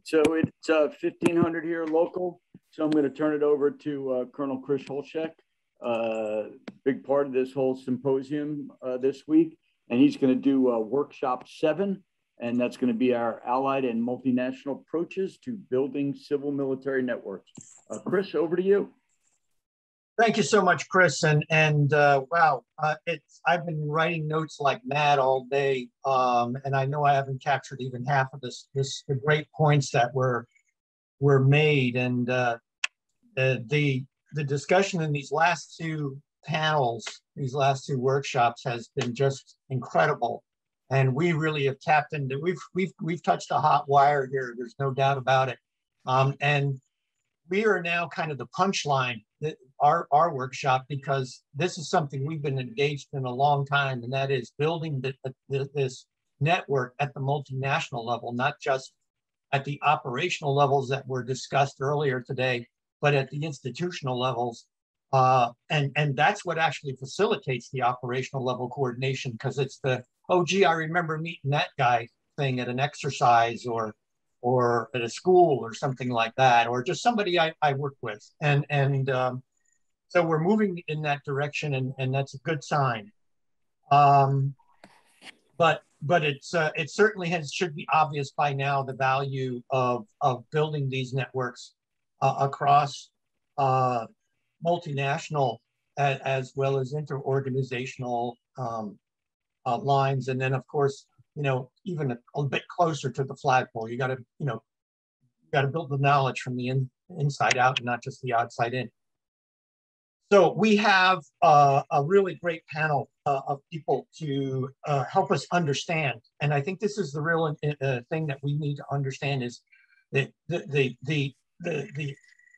So it's 1500 here local. So I'm going to turn it over to Colonel Chris Holshek, big part of this whole symposium this week. And he's going to do workshop 7. And that's going to be our allied and multinational approaches to building civil military networks. Chris, over to you. Thank you so much, Chris. And wow, I've been writing notes like mad all day, and I know I haven't captured even half of the great points that were made. And the discussion in these last 2 panels, these last 2 workshops, has been just incredible. And we really have tapped into, we've touched a hot wire here. There's no doubt about it. And we are now kind of the punchline, our workshop, because this is something we've been engaged in a long time, and that is building this network at the multinational level, not just at the operational levels that were discussed earlier today, but at the institutional levels. And that's what actually facilitates the operational level coordination, because it's the, oh, gee, I remember meeting that guy thing at an exercise or at a school or something like that, or just somebody I work with. So we're moving in that direction, and that's a good sign. But it certainly should be obvious by now the value of building these networks across multinational as well as interorganizational lines, and then of course, even a bit closer to the flagpole. You got to build the knowledge from the inside out and not just the outside in. So we have a really great panel of people to help us understand, and I think this is the real thing that we need to understand is the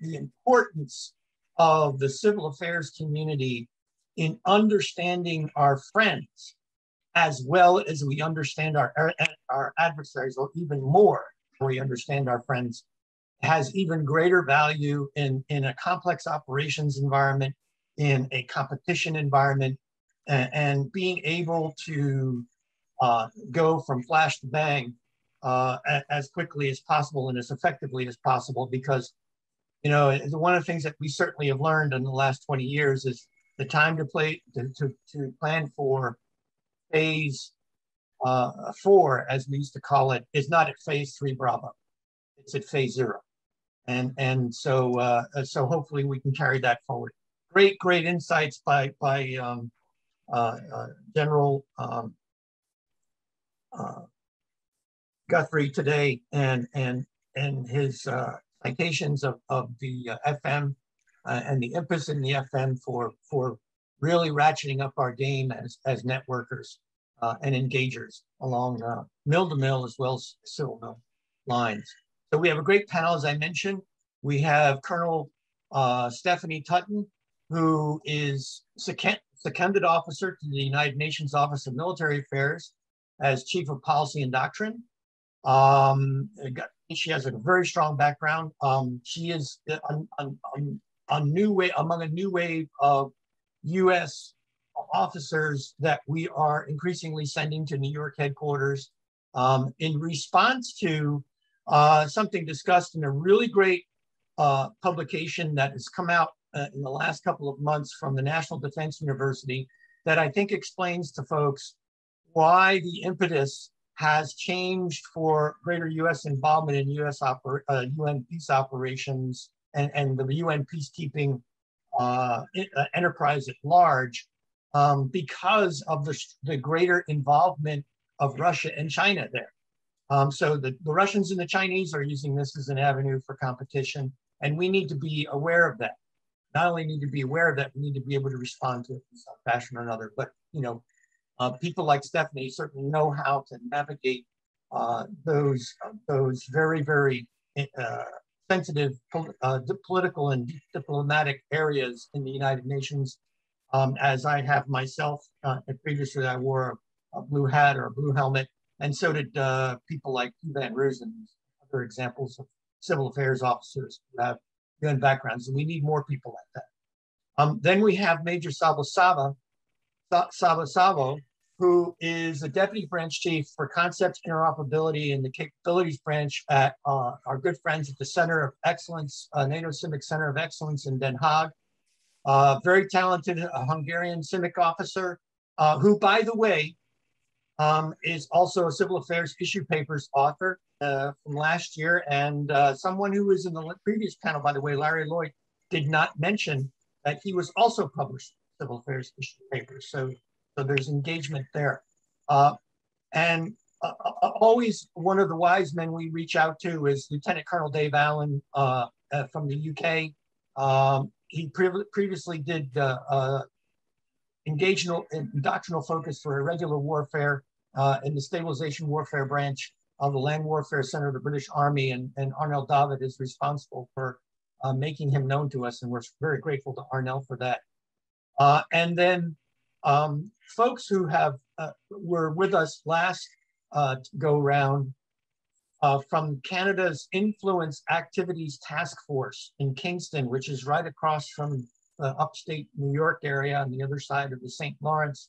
importance of the civil affairs community in understanding our friends, as well as we understand our adversaries, or even more, we understand our friends, has even greater value in a complex operations environment, in a competition environment, and being able to go from flash to bang as quickly as possible and as effectively as possible. Because, one of the things that we certainly have learned in the last 20 years is the time to plan for phase 4, as we used to call it, is not at phase 3 Bravo. It's at phase 0. And so hopefully we can carry that forward. Great insights by General Guthrie today, and his citations of the FM and the impetus in the FM for really ratcheting up our game as networkers and engagers along mill to mill as well as civil mill lines. So we have a great panel, as I mentioned. We have Colonel Stephanie Tutton, who is seconded officer to the United Nations Office of Military Affairs as Chief of Policy and Doctrine. She has a very strong background. She is among a new wave of U.S. officers that we are increasingly sending to New York headquarters in response to something discussed in a really great publication that has come out in the last couple of months from the National Defense University, that I think explains to folks why the impetus has changed for greater U.S. involvement in UN peace operations and the UN peacekeeping enterprise at large, because of the greater involvement of Russia and China there. So the Russians and the Chinese are using this as an avenue for competition, and we need to be aware of that. Not only need to be aware of that, we need to be able to respond to it in some fashion or another. But people like Stephanie certainly know how to navigate those very, very sensitive political and diplomatic areas in the United Nations. As I have myself, previously I wore a blue hat or a blue helmet, and so did people like Van Roosen, other examples of civil affairs officers who have UN backgrounds, and we need more people like that. Then we have Major Szabó, Szabó, who is the Deputy Branch Chief for Concepts, Interoperability, and the Capabilities Branch at our good friends at the Center of Excellence, NATO CIMIC Center of Excellence in Den Haag. Very talented Hungarian CIMIC officer, who, by the way, is also a Civil Affairs Issue Papers author from last year, and someone who was in the previous panel, by the way, Larry Lloyd, did not mention that he was also published Civil Affairs Issue Papers. So there's engagement there. And always one of the wise men we reach out to is Lieutenant Colonel Dave Allen from the UK. He previously did engagement and doctrinal focus for irregular warfare in the Stabilization Warfare Branch of the Land Warfare Center of the British Army, and Arnel David is responsible for making him known to us, and we're very grateful to Arnel for that. And then folks who have were with us last go round from Canada's Influence Activities Task Force in Kingston, which is right across from the upstate New York area on the other side of the St. Lawrence.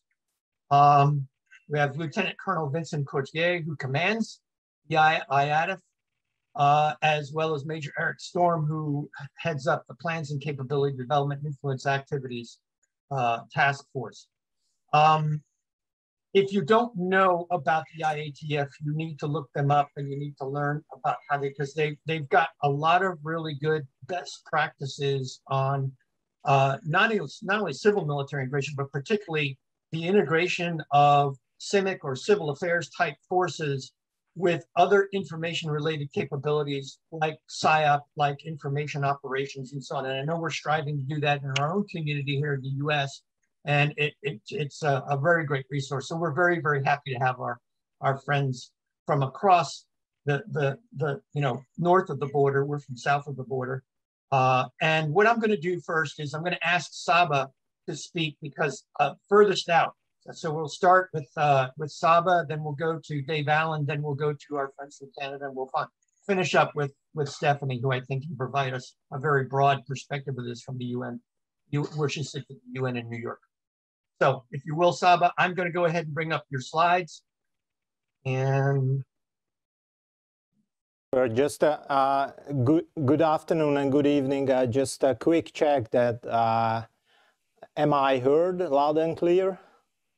We have Lieutenant Colonel Vincent Couturier, who commands the IATF, as well as Major Eric Storm, who heads up the Plans and Capability Development Influence Activities Task Force. If you don't know about the IATF, you need to look them up, and you need to learn about how because they've got a lot of really good best practices on not only civil military integration, but particularly the integration of CIMIC or civil affairs type forces with other information related capabilities like PSYOP, like information operations and so on. And I know we're striving to do that in our own community here in the US, and it's a very great resource. So we're very, very happy to have our friends from across the north of the border. We're from south of the border. And what I'm going to do first is I'm going to ask Csaba to speak because furthest out. So we'll start with Csaba, then we'll go to Dave Allen, then we'll go to our friends from Canada, and we'll finish up with Stephanie, who I think can provide us a very broad perspective of this from the UN, where she sits at the UN in New York. So if you will, Csaba, I'm going to go ahead and bring up your slides. And just good afternoon and good evening. Just a quick check that am I heard loud and clear?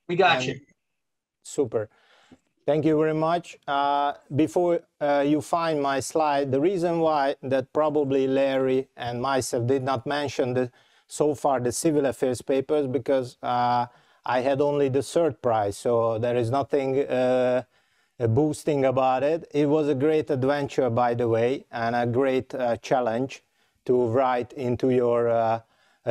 We got you. Super. Thank you very much. Before you find my slide, the reason why that probably Larry and myself did not mention so far the civil affairs papers, because I had only the third prize, so there is nothing boosting about it. It was a great adventure, by the way, and a great challenge to write into your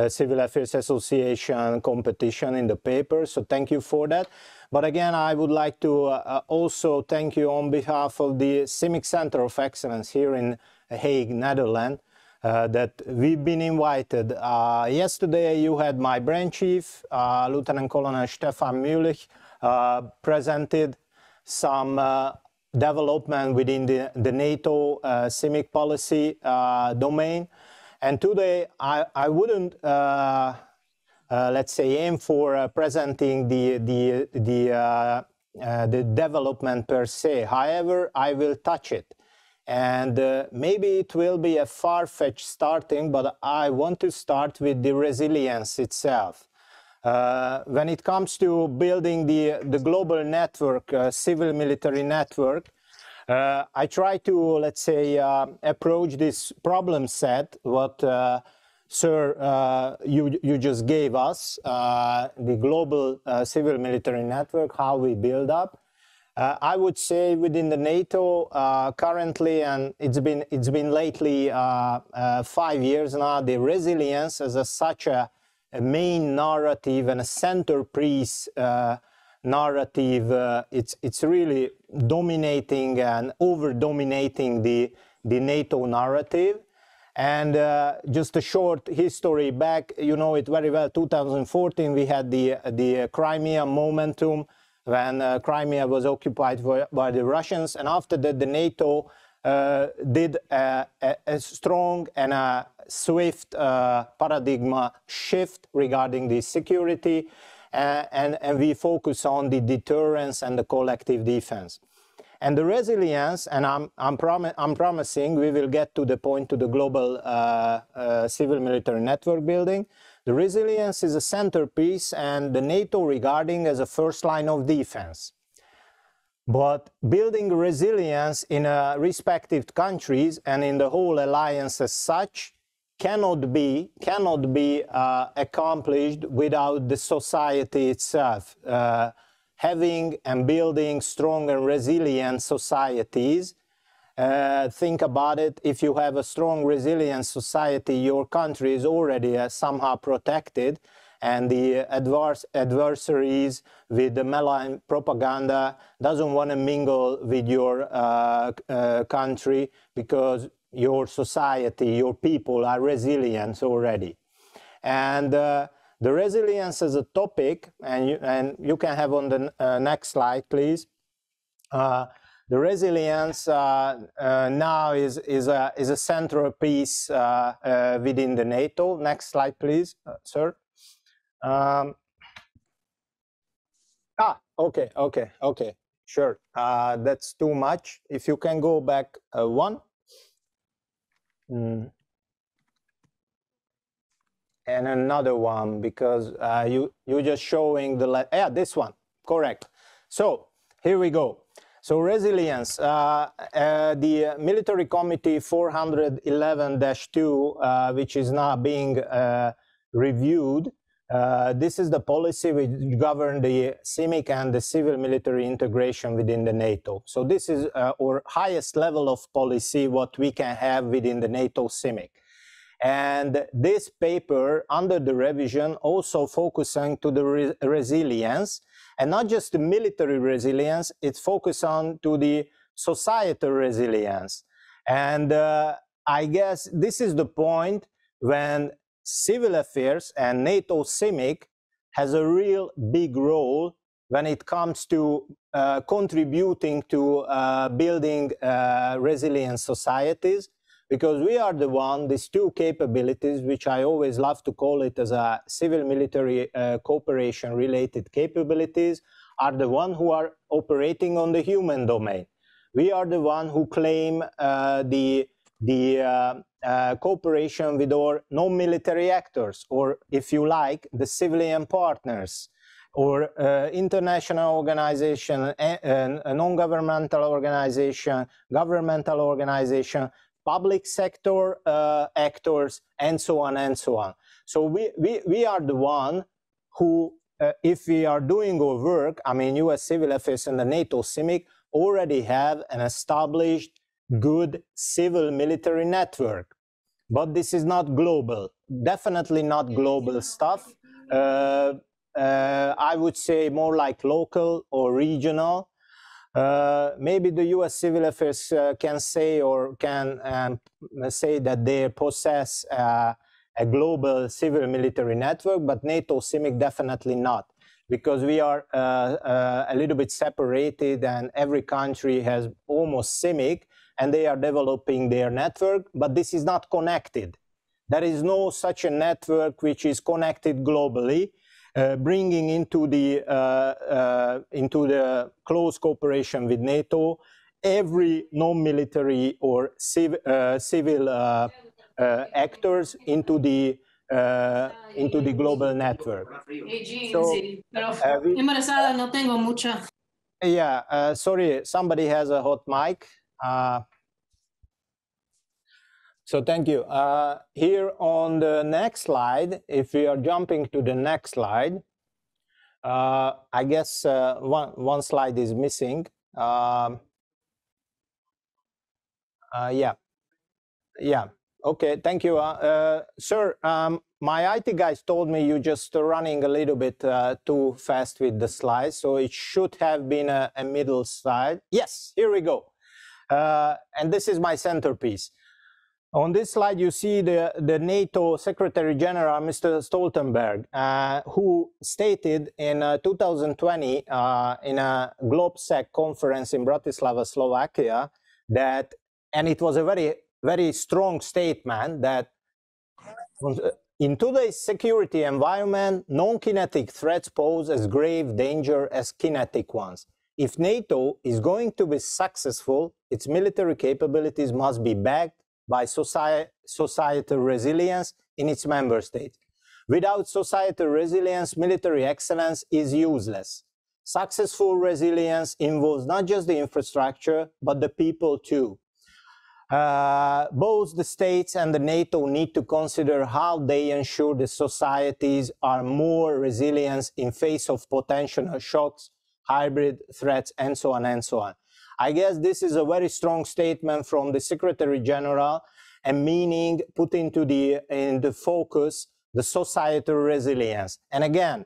Civil Affairs Association competition in the paper, so thank you for that. But again, I would like to also thank you on behalf of the CIMIC Center of Excellence here in Hague, Netherlands, that we've been invited. Yesterday you had my branch chief, Lieutenant Colonel Stefan Mühlich, presented some development within the NATO CIMIC policy domain. And today, I wouldn't, let's say, aim for presenting the development per se. However, I will touch it. And maybe it will be a far-fetched starting, but I want to start with the resilience itself. When it comes to building the global network, civil military network, I try to, let's say, approach this problem set, what Sir, you just gave us, the global civil military network, how we build up. I would say within the NATO currently, and it's been lately 5 years now, the resilience as such a main narrative and a centerpiece narrative, it's really dominating and over-dominating the NATO narrative. And just a short history back, you know it very well, 2014 we had the Crimea momentum, when Crimea was occupied by the Russians, and after that the NATO did a strong and a swift paradigm shift regarding the security. and we focus on the deterrence and the collective defense. And the resilience, and I'm promising we will get to the point to the global civil military network building. The resilience is a centerpiece and the NATO regarding as a first line of defense. But building resilience in respective countries and in the whole alliance as such cannot be accomplished without the society itself. Having and building strong and resilient societies. Think about it, if you have a strong resilient society, your country is already somehow protected, and the adversaries with the malign propaganda doesn't want to mingle with your country because your society, your people are resilient already. And the resilience as a topic, and you can have on the next slide, please. The resilience now is a central piece within the NATO. Next slide, please, sir. Okay, sure. That's too much. If you can go back one. And another one, because you're just showing the, yeah, this one, correct. So here we go. So resilience, the Military Committee 411-2, which is now being reviewed, this is the policy which governs the CIMIC and the civil military integration within the NATO. So this is our highest level of policy, what we can have within the NATO CIMIC. And this paper, under the revision, also focusing to the resilience, and not just the military resilience, it's focused on to the societal resilience. And I guess this is the point when civil affairs and NATO CIMIC has a real big role when it comes to contributing to building resilient societies. Because we are the one, these two capabilities, which I always love to call it as a civil military cooperation related capabilities, are the one who are operating on the human domain. We are the one who claim the cooperation with our non-military actors, or if you like, the civilian partners, or international organization, non-governmental organization, governmental organization, public sector actors, and so on and so on. So we are the one who, if we are doing our work, I mean, US Civil Affairs and the NATO CIMIC already have an established good civil military network. But this is not global, definitely not global stuff. I would say more like local or regional. Maybe the US Civil Affairs can say or can say that they possess a global civil military network, but NATO CIMIC definitely not, because we are a little bit separated and every country has almost CIMIC and they are developing their network, but this is not connected. There is no such a network which is connected globally. Bringing into the close cooperation with NATO every non-military or civil actors into the global network. So, yeah, sorry, somebody has a hot mic. So thank you. Here on the next slide, if we are jumping to the next slide, I guess one slide is missing. Yeah. Okay, thank you. Sir, my IT guys told me you're just running a little bit too fast with the slides, so it should have been a middle slide. Yes, here we go. And this is my centerpiece. On this slide, you see the NATO Secretary General, Mr. Stoltenberg, who stated in 2020 in a GlobSec conference in Bratislava, Slovakia, that, and it was a very, very strong statement, that In today's security environment, non-kinetic threats pose as grave danger as kinetic ones. If NATO is going to be successful, its military capabilities must be backed by societal resilience in its member states. Without societal resilience, military excellence is useless. Successful resilience involves not just the infrastructure, but the people too. Both the states and the NATO need to consider how they ensure the societies are more resilient in face of potential shocks, hybrid threats, and so on and so on. I guess this is a very strong statement from the Secretary General, and meaning put into in the focus the societal resilience. And again,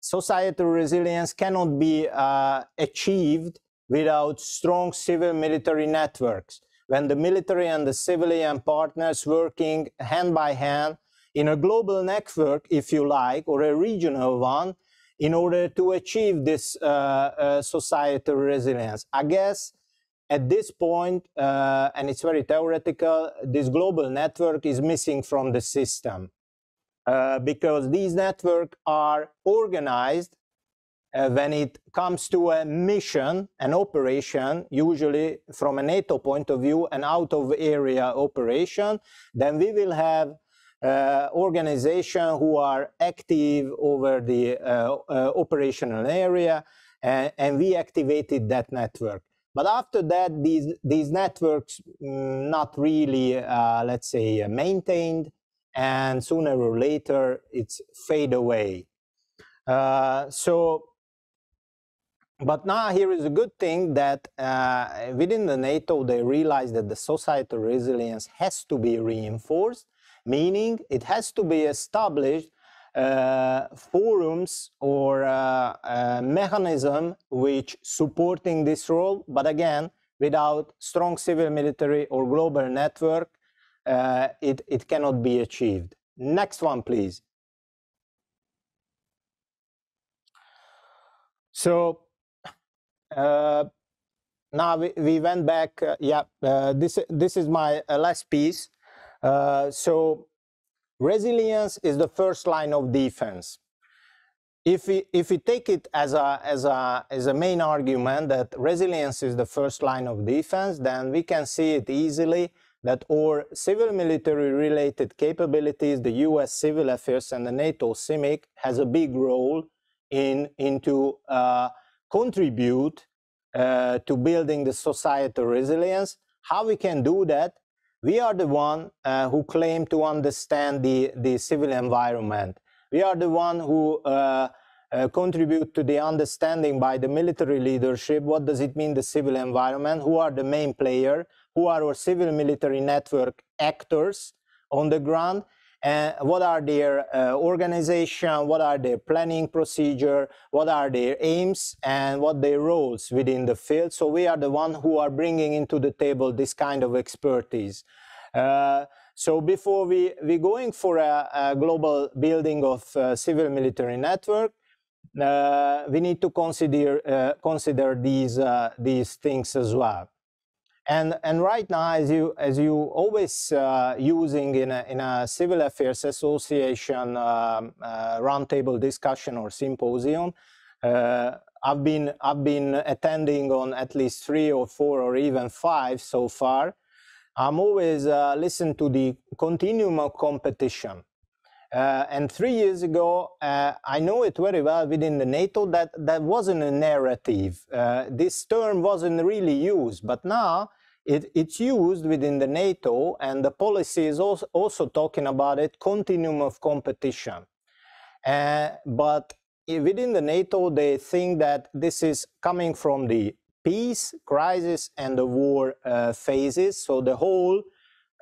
societal resilience cannot be achieved without strong civil-military networks. When the military and the civilian partners working hand by hand in a global network, if you like, or a regional one, in order to achieve this societal resilience. I guess at this point, and it's very theoretical, this global network is missing from the system because these networks are organized when it comes to a mission, an operation, usually from a NATO point of view, an out-of-area operation, then we will have organizations who are active over the operational area, and we activated that network. But after that, these networks not really, let's say, maintained, and sooner or later it's fade away. But now here is a good thing that within the NATO they realize that the societal resilience has to be reinforced, meaning it has to be established forums or mechanism which supporting this role, but again, without strong civil military or global network, it cannot be achieved. Next one, please. So now we went back, this is my last piece. So resilience is the first line of defense. If we take it as a main argument that resilience is the first line of defense, then we can see it easily that our civil military related capabilities, the US Civil Affairs and the NATO CIMIC has a big role into contribute to building the societal resilience. How we can do that? We are the one who claim to understand the civil environment. We are the one who contribute to the understanding by the military leadership. What does it mean, the civil environment? Who are the main player? Who are our civil military network actors on the ground? What are their organization? What are their planning procedure? What are their aims? And what their roles within the field? So we are the one who are bringing into the table this kind of expertise. So before we going for a global building of civil military network, we need to consider these things as well. And right now, as you always using in a civil affairs association roundtable discussion or symposium, I've been attending on at least 3 or 4 or even 5 so far. I'm always listen to the continuum of competition. And 3 years ago, I know it very well within the NATO that wasn't a narrative. This term wasn't really used, but now it's used within the NATO, and the policy is also talking about it, continuum of competition. But within the NATO, they think that this is coming from the peace, crisis, and the war phases. So the whole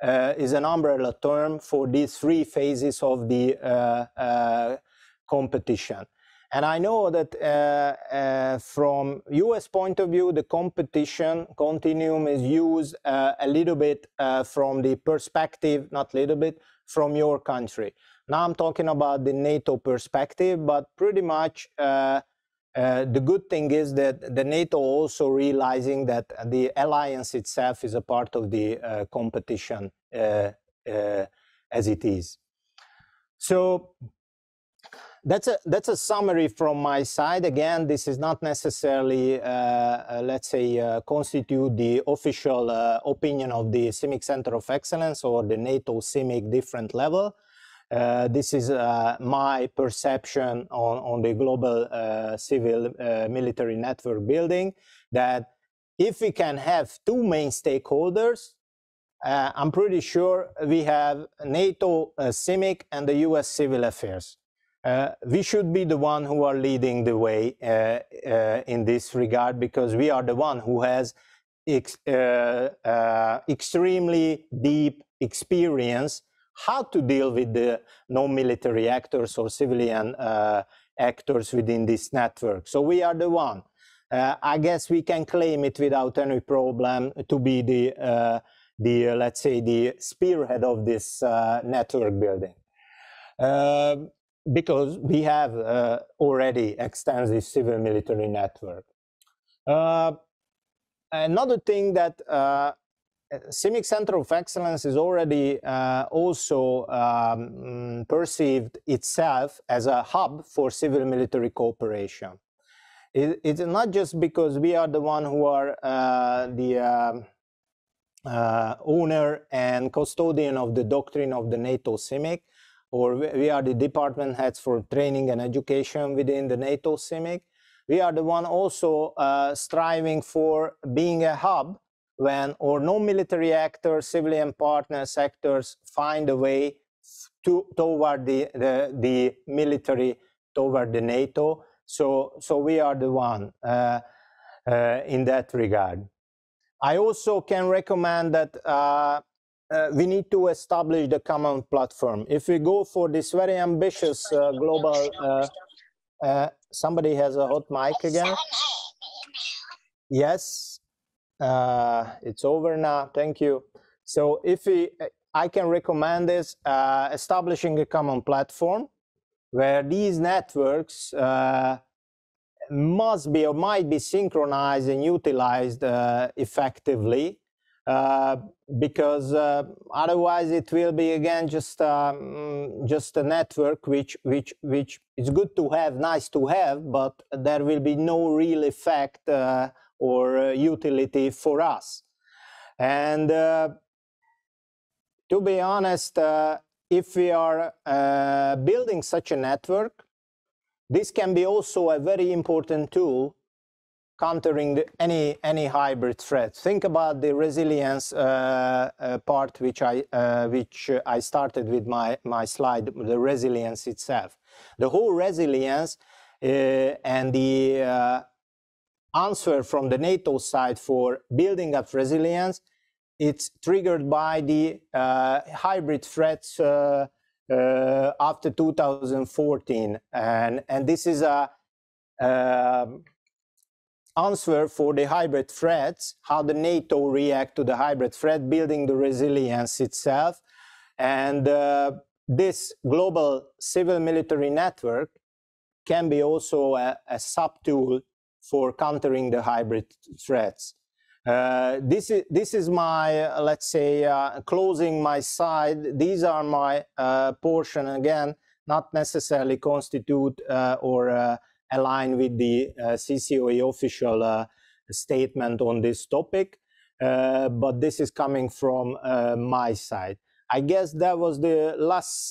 is an umbrella term for these 3 phases of the competition. And I know that from US point of view, the competition continuum is used a little bit from the perspective, not little bit, from your country. Now I'm talking about the NATO perspective, but pretty much the good thing is that the NATO also realizing that the alliance itself is a part of the competition as it is. So that's a summary from my side. Again, this is not necessarily, let's say, constitute the official opinion of the CIMIC Center of Excellence or the NATO CIMIC different level. This is my perception on the global civil military network building, that if we can have two main stakeholders, I'm pretty sure we have NATO CIMIC and the US Civil Affairs. We should be the one who are leading the way in this regard, because we are the one who has extremely deep experience how to deal with the non-military actors or civilian actors within this network. So we are the one. I guess we can claim it without any problem to be the let's say, the spearhead of this network building. Because we have already extensive civil military network. Another thing that CIMIC Center of Excellence is already also perceived itself as a hub for civil military cooperation. It's not just because we are the one who are the owner and custodian of the doctrine of the NATO CIMIC, or we are the department heads for training and education within the NATO CIMIC. We are the one also striving for being a hub when or non-military actors, civilian partners, actors find a way toward the military, toward the NATO. So we are the one in that regard. I also can recommend that we need to establish the common platform. If we go for this very ambitious global, somebody has a hot mic again. Yes, it's over now. Thank you. So if I can recommend this, establishing a common platform where these networks must be or might be synchronized and utilized effectively. Because otherwise it will be again just a network which is good to have, nice to have, but there will be no real effect or utility for us. And to be honest, if we are building such a network, this can be also a very important tool countering any hybrid threat. Think about the resilience part, which I started with my slide, the resilience itself. The whole resilience and the answer from the NATO side for building up resilience, it's triggered by the hybrid threats after 2014, and this is a answer for the hybrid threats, how the NATO react to the hybrid threat, building the resilience itself. And this global civil military network can be also a sub-tool for countering the hybrid threats. This is my, let's say, closing my side. These are my portion, again, not necessarily constitute or align with the CCOE official statement on this topic, but this is coming from my side. I guess that was the last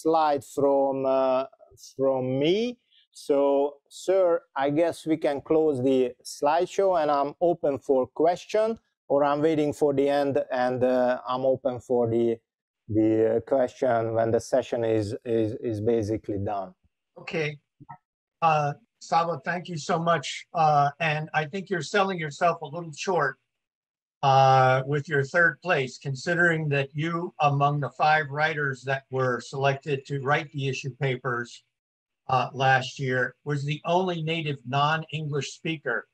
slide from me. So, sir, I guess we can close the slideshow, and I'm open for question, or I'm waiting for the end, and I'm open for the question when the session is basically done. Okay. Csaba, thank you so much. And I think you're selling yourself a little short with your third place, considering that you, among the 5 writers that were selected to write the issue papers last year, was the only native non-English speaker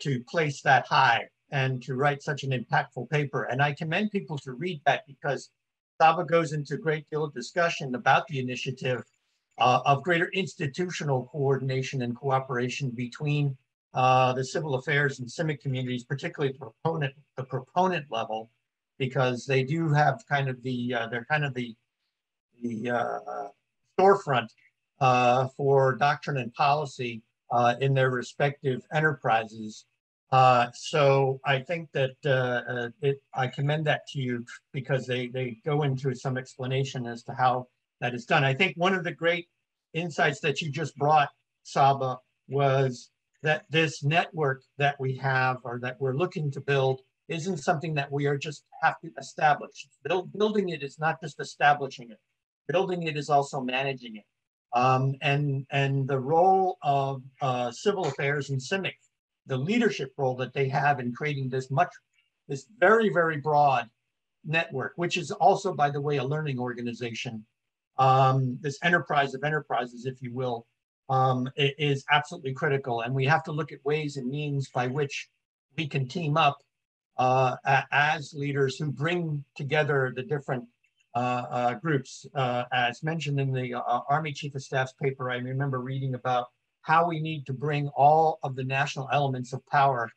to place that high and to write such an impactful paper. And I commend people to read that, because Csaba goes into a great deal of discussion about the initiative of greater institutional coordination and cooperation between the civil affairs and CIMIC communities, particularly the proponent level, because they do have kind of the, they're kind of the storefront for doctrine and policy in their respective enterprises. So I think that I commend that to you because they go into some explanation as to how that is done. I think one of the great insights that you just brought, Csaba, was that this network that we have or that we're looking to build isn't something that we are just have to establish. Building it is not just establishing it. Building it is also managing it. And the role of civil affairs and CIMIC, the leadership role that they have in creating this very, very broad network, which is also, by the way, a learning organization, this enterprise of enterprises, if you will, is absolutely critical. And we have to look at ways and means by which we can team up as leaders who bring together the different groups. As mentioned in the Army Chief of Staff's paper, I remember reading about how we need to bring all of the national elements of power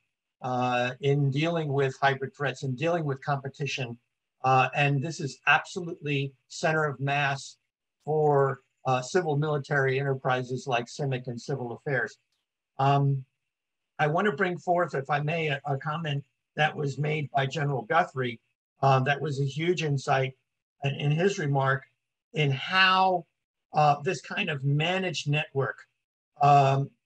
in dealing with hybrid threats and dealing with competition. And this is absolutely center of mass for civil military enterprises like CIMIC and civil affairs. I want to bring forth, if I may, a comment that was made by General Guthrie that was a huge insight in his remark in how this kind of managed network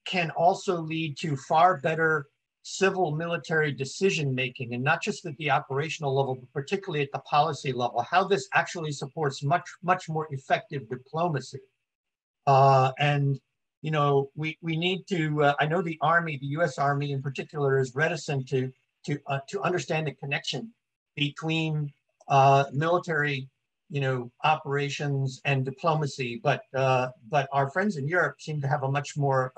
can also lead to far better civil military decision making, and not just at the operational level, but particularly at the policy level, how this actually supports much more effective diplomacy. And you know, we need to, I know the Army, the US Army in particular, is reticent to understand the connection between military, you know, operations and diplomacy, but our friends in Europe seem to have a much more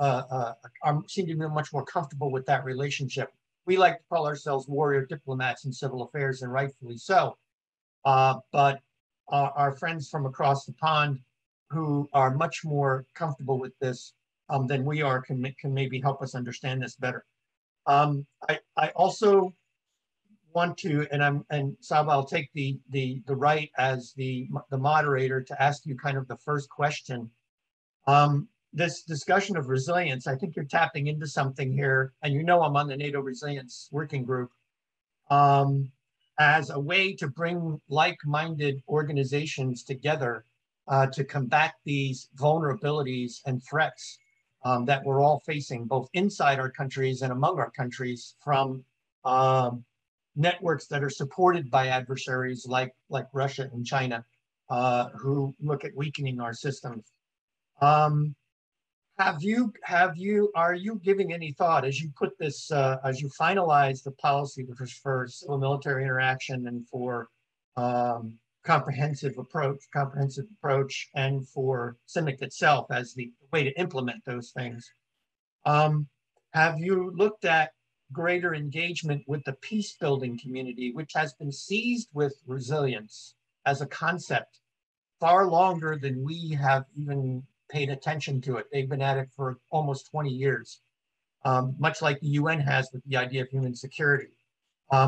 seem to be much more comfortable with that relationship. We like to call ourselves warrior diplomats in civil affairs, and rightfully so. But our friends from across the pond, who are much more comfortable with this than we are, can maybe help us understand this better. I also want to, and Csaba, I'll take the right as the moderator to ask you kind of the first question. This discussion of resilience, I think you're tapping into something here, and you know I'm on the NATO Resilience Working Group, as a way to bring like-minded organizations together to combat these vulnerabilities and threats that we're all facing, both inside our countries and among our countries, from networks that are supported by adversaries like Russia and China, who look at weakening our systems. Are you giving any thought as you put this, as you finalize the policy for civil military interaction and for comprehensive approach, and for CIMIC itself as the way to implement those things? Have you looked at greater engagement with the peace building community, which has been seized with resilience as a concept far longer than we have even paid attention to it? They've been at it for almost 20 years, much like the UN has with the idea of human security.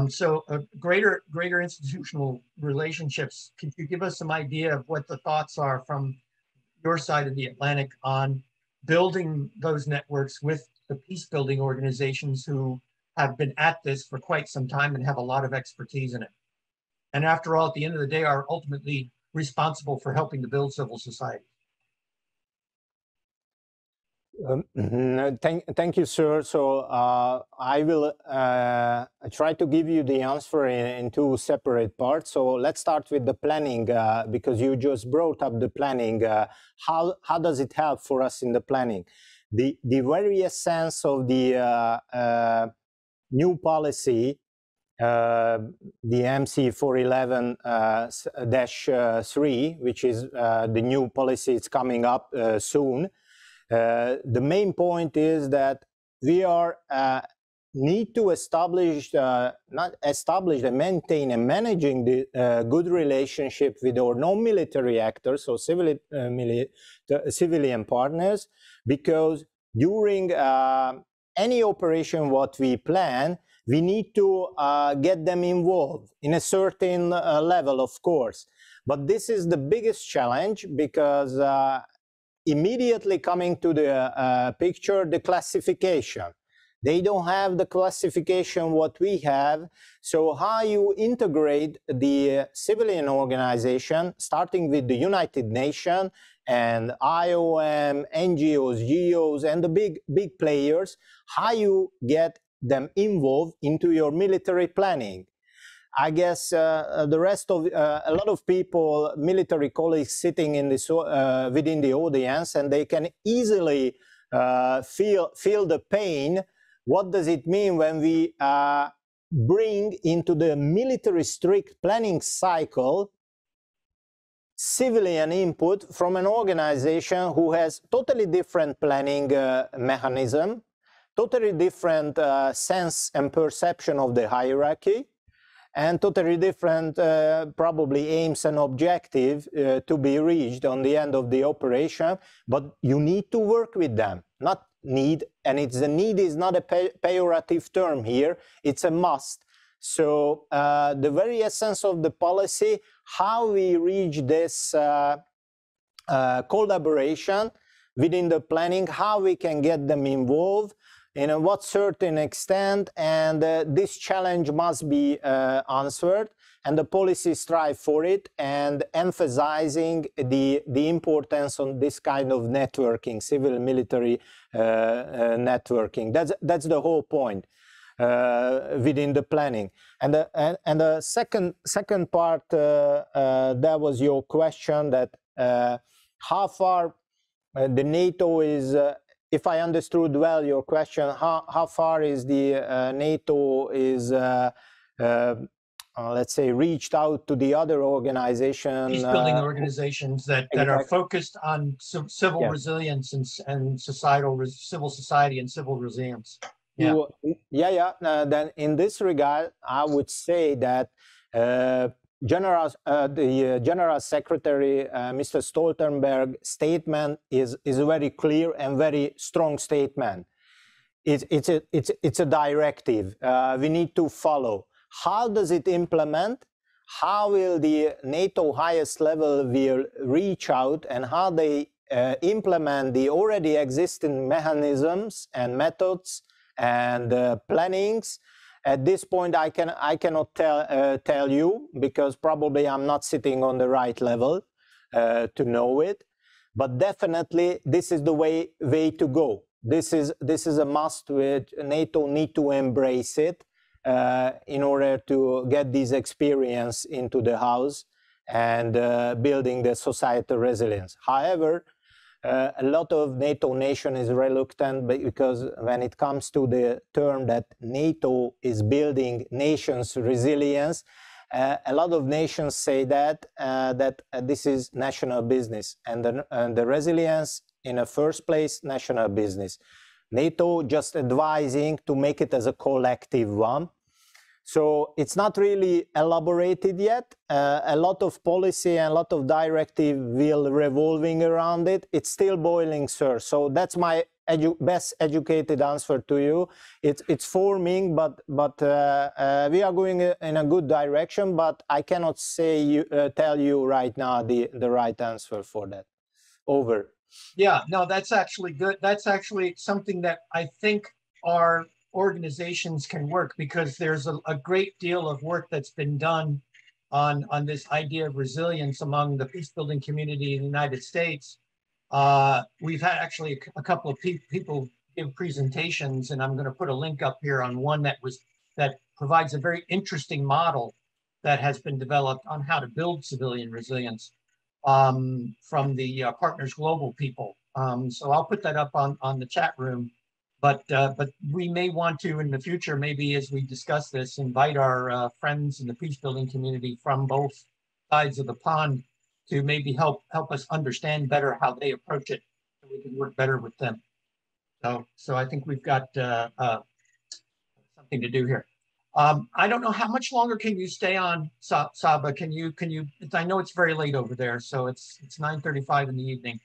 So greater institutional relationships. Could you give us some idea of what the thoughts are from your side of the Atlantic on building those networks with the peace building organizations who have been at this for quite some time and have a lot of expertise in it? And after all, at the end of the day, are ultimately responsible for helping to build civil society. Thank you, sir. So I will try to give you the answer in two separate parts. So let's start with the planning, because you just brought up the planning. How does it help for us in the planning? The very essence of the new policy, the MC 411-3, which is the new policy, it's coming up soon. The main point is that we are need to establish, not establish, and maintain and managing the good relationship with our non-military actors, so civilian partners, because during any operation what we plan, we need to get them involved in a certain level, of course. But this is the biggest challenge because immediately coming to the picture, the classification. They don't have the classification what we have. So how you integrate the civilian organization, starting with the United Nations and IOM, NGOs, GOs, and the big players, how you get them involved into your military planning. I guess the rest of a lot of people, military colleagues sitting in this within the audience, and they can easily feel the pain. What does it mean when we bring into the military strict planning cycle civilian input from an organization who has totally different planning mechanism, totally different sense and perception of the hierarchy, and totally different probably aims and objectives to be reached on the end of the operation, but you need to work with them, not need, and it's the need is not a pejorative term here, it's a must. So the very essence of the policy, how we reach this collaboration within the planning, how we can get them involved, in a what certain extent, and this challenge must be answered, and the policy strive for it, and emphasizing the importance on this kind of networking, civil-military networking. That's the whole point within the planning. And the second part, that was your question, that how far the NATO is. If I understood well your question, how far is the NATO is, let's say, reached out to the other organizations? Peace-building organizations that are focused on civil resilience and civil society and civil resilience. Yeah. Then in this regard, I would say that the General Secretary, Mr. Stoltenberg's statement is a very clear and very strong statement. It's a directive we need to follow. How does it implement? How will the NATO highest level will reach out, and how they implement the already existing mechanisms and methods and plannings? At this point, I cannot tell you, because probably I'm not sitting on the right level to know it. But definitely, this is the way to go. This is a must. Which NATO need to embrace it in order to get this experience into the house and building the societal resilience. However, a lot of NATO nation is reluctant, because when it comes to the term that NATO is building nations' resilience, a lot of nations say that this is national business, and the resilience in the first place, national business. NATO just advising to make it as a collective one. So it's not really elaborated yet. A lot of policy and a lot of directive will revolving around it. It's still boiling, sir. So that's my best educated answer to you. It's forming, but we are going in a good direction. But I cannot say tell you right now the right answer for that. Over. Yeah, no, that's actually good. That's actually something that I think our organizations can work, because there's a great deal of work that's been done on this idea of resilience among the peace-building community in the United States. We've had actually a couple of people give presentations, and I'm going to put a link up here on one that provides a very interesting model that has been developed on how to build civilian resilience from the Partners Global people. So I'll put that up on the chat room. But we may want to, in the future, maybe as we discuss this, invite our friends in the peace-building community from both sides of the pond to maybe help us understand better how they approach it, so we can work better with them. So I think we've got something to do here. I don't know, how much longer can you stay on, Csaba? Can you? I know it's very late over there, so it's 9:35 in the evening.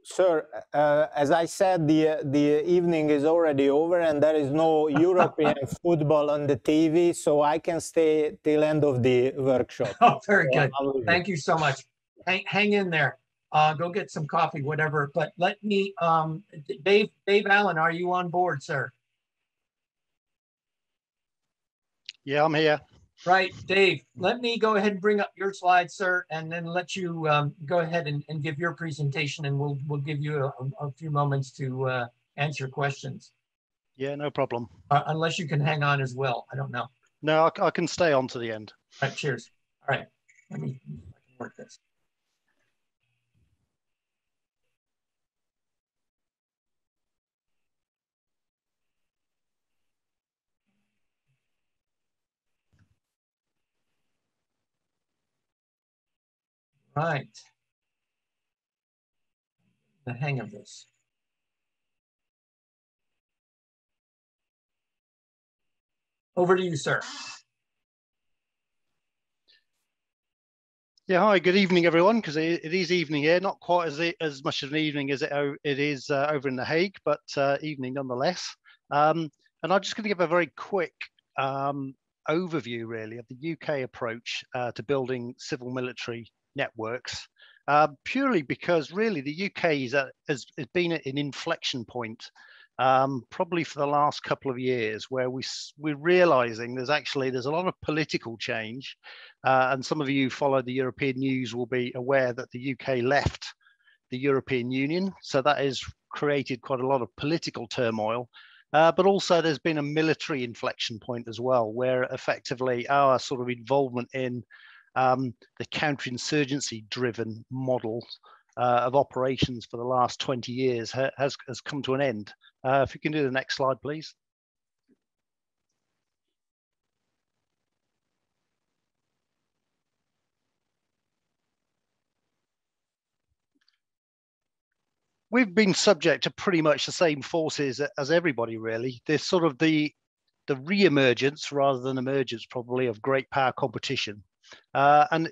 sir, as I said, the evening is already over and there is no European football on the TV, so I can stay till end of the workshop. Oh, very good. Thank you so much. Hang in there. Go get some coffee, whatever. But let me, Dave Allen, are you on board, sir? Yeah, I'm here. Right, Dave, let me go ahead and bring up your slides, sir, and then let you go ahead and give your presentation, and we'll give you a few moments to answer questions. Yeah, no problem. Unless you can hang on as well. I don't know. No, I can stay on to the end. All right, cheers. All right, let me work this. Right. The hang of this. Over to you, sir. Yeah, hi, good evening, everyone, because it is evening here, not quite as much of an evening as it is over in The Hague, but evening nonetheless. And I'm just going to give a very quick overview, really, of the UK approach to building civil military networks, purely because, really, the UK has been at an inflection point, probably for the last couple of years, where we're realizing there's a lot of political change. And some of you who follow the European news will be aware that the UK left the European Union. So that has created quite a lot of political turmoil. But also there's been a military inflection point as well, where effectively our sort of involvement in the counterinsurgency driven model of operations for the last 20 years has come to an end. If you can do the next slide, please. We've been subject to pretty much the same forces as everybody, really. There's sort of the re-emergence rather than emergence, probably, of great power competition. And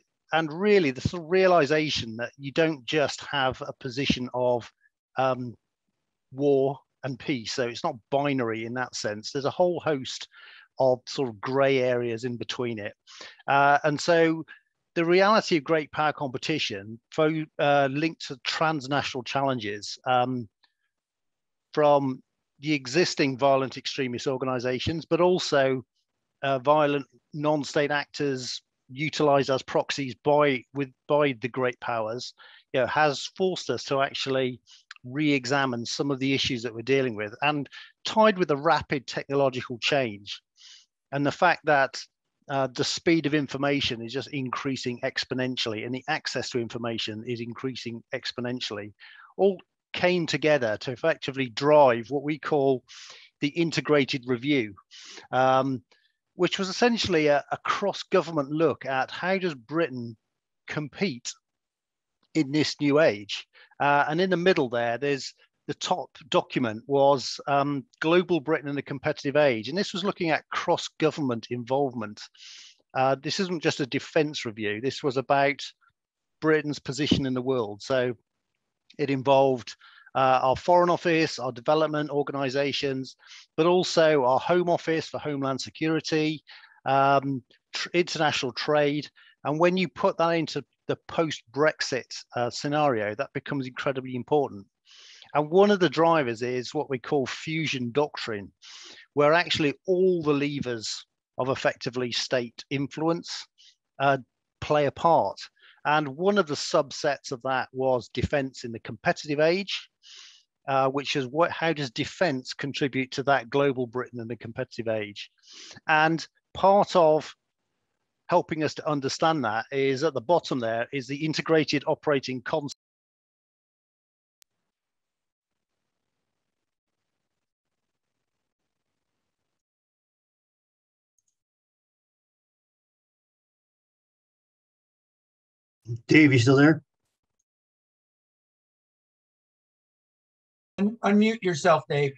really the sort of realization that you don't just have a position of war and peace. So it's not binary in that sense. There's a whole host of sort of gray areas in between it. And so the reality of great power competition linked to transnational challenges from the existing violent extremist organizations, but also violent non-state actors utilized as proxies by the great powers, has forced us to actually re-examine some of the issues that we're dealing with, and tied with the rapid technological change and the fact that the speed of information is just increasing exponentially and the access to information is increasing exponentially, all came together to effectively drive what we call the integrated review, which was essentially a cross-government look at how does Britain compete in this new age. And in the middle there's the top document was Global Britain in a Competitive Age. And this was looking at cross-government involvement. This isn't just a defense review. This was about Britain's position in the world. So it involved our Foreign Office, our development organizations, but also our Home Office for Homeland Security, international trade. And when you put that into the post-Brexit scenario, that becomes incredibly important. And one of the drivers is what we call fusion doctrine, where actually all the levers of effectively state influence play a part. And one of the subsets of that was defense in the competitive age, which is how does defense contribute to that global Britain in the competitive age? And part of helping us to understand that is at the bottom there is the integrated operating concept. Dave, you still there? Unmute yourself, Dave.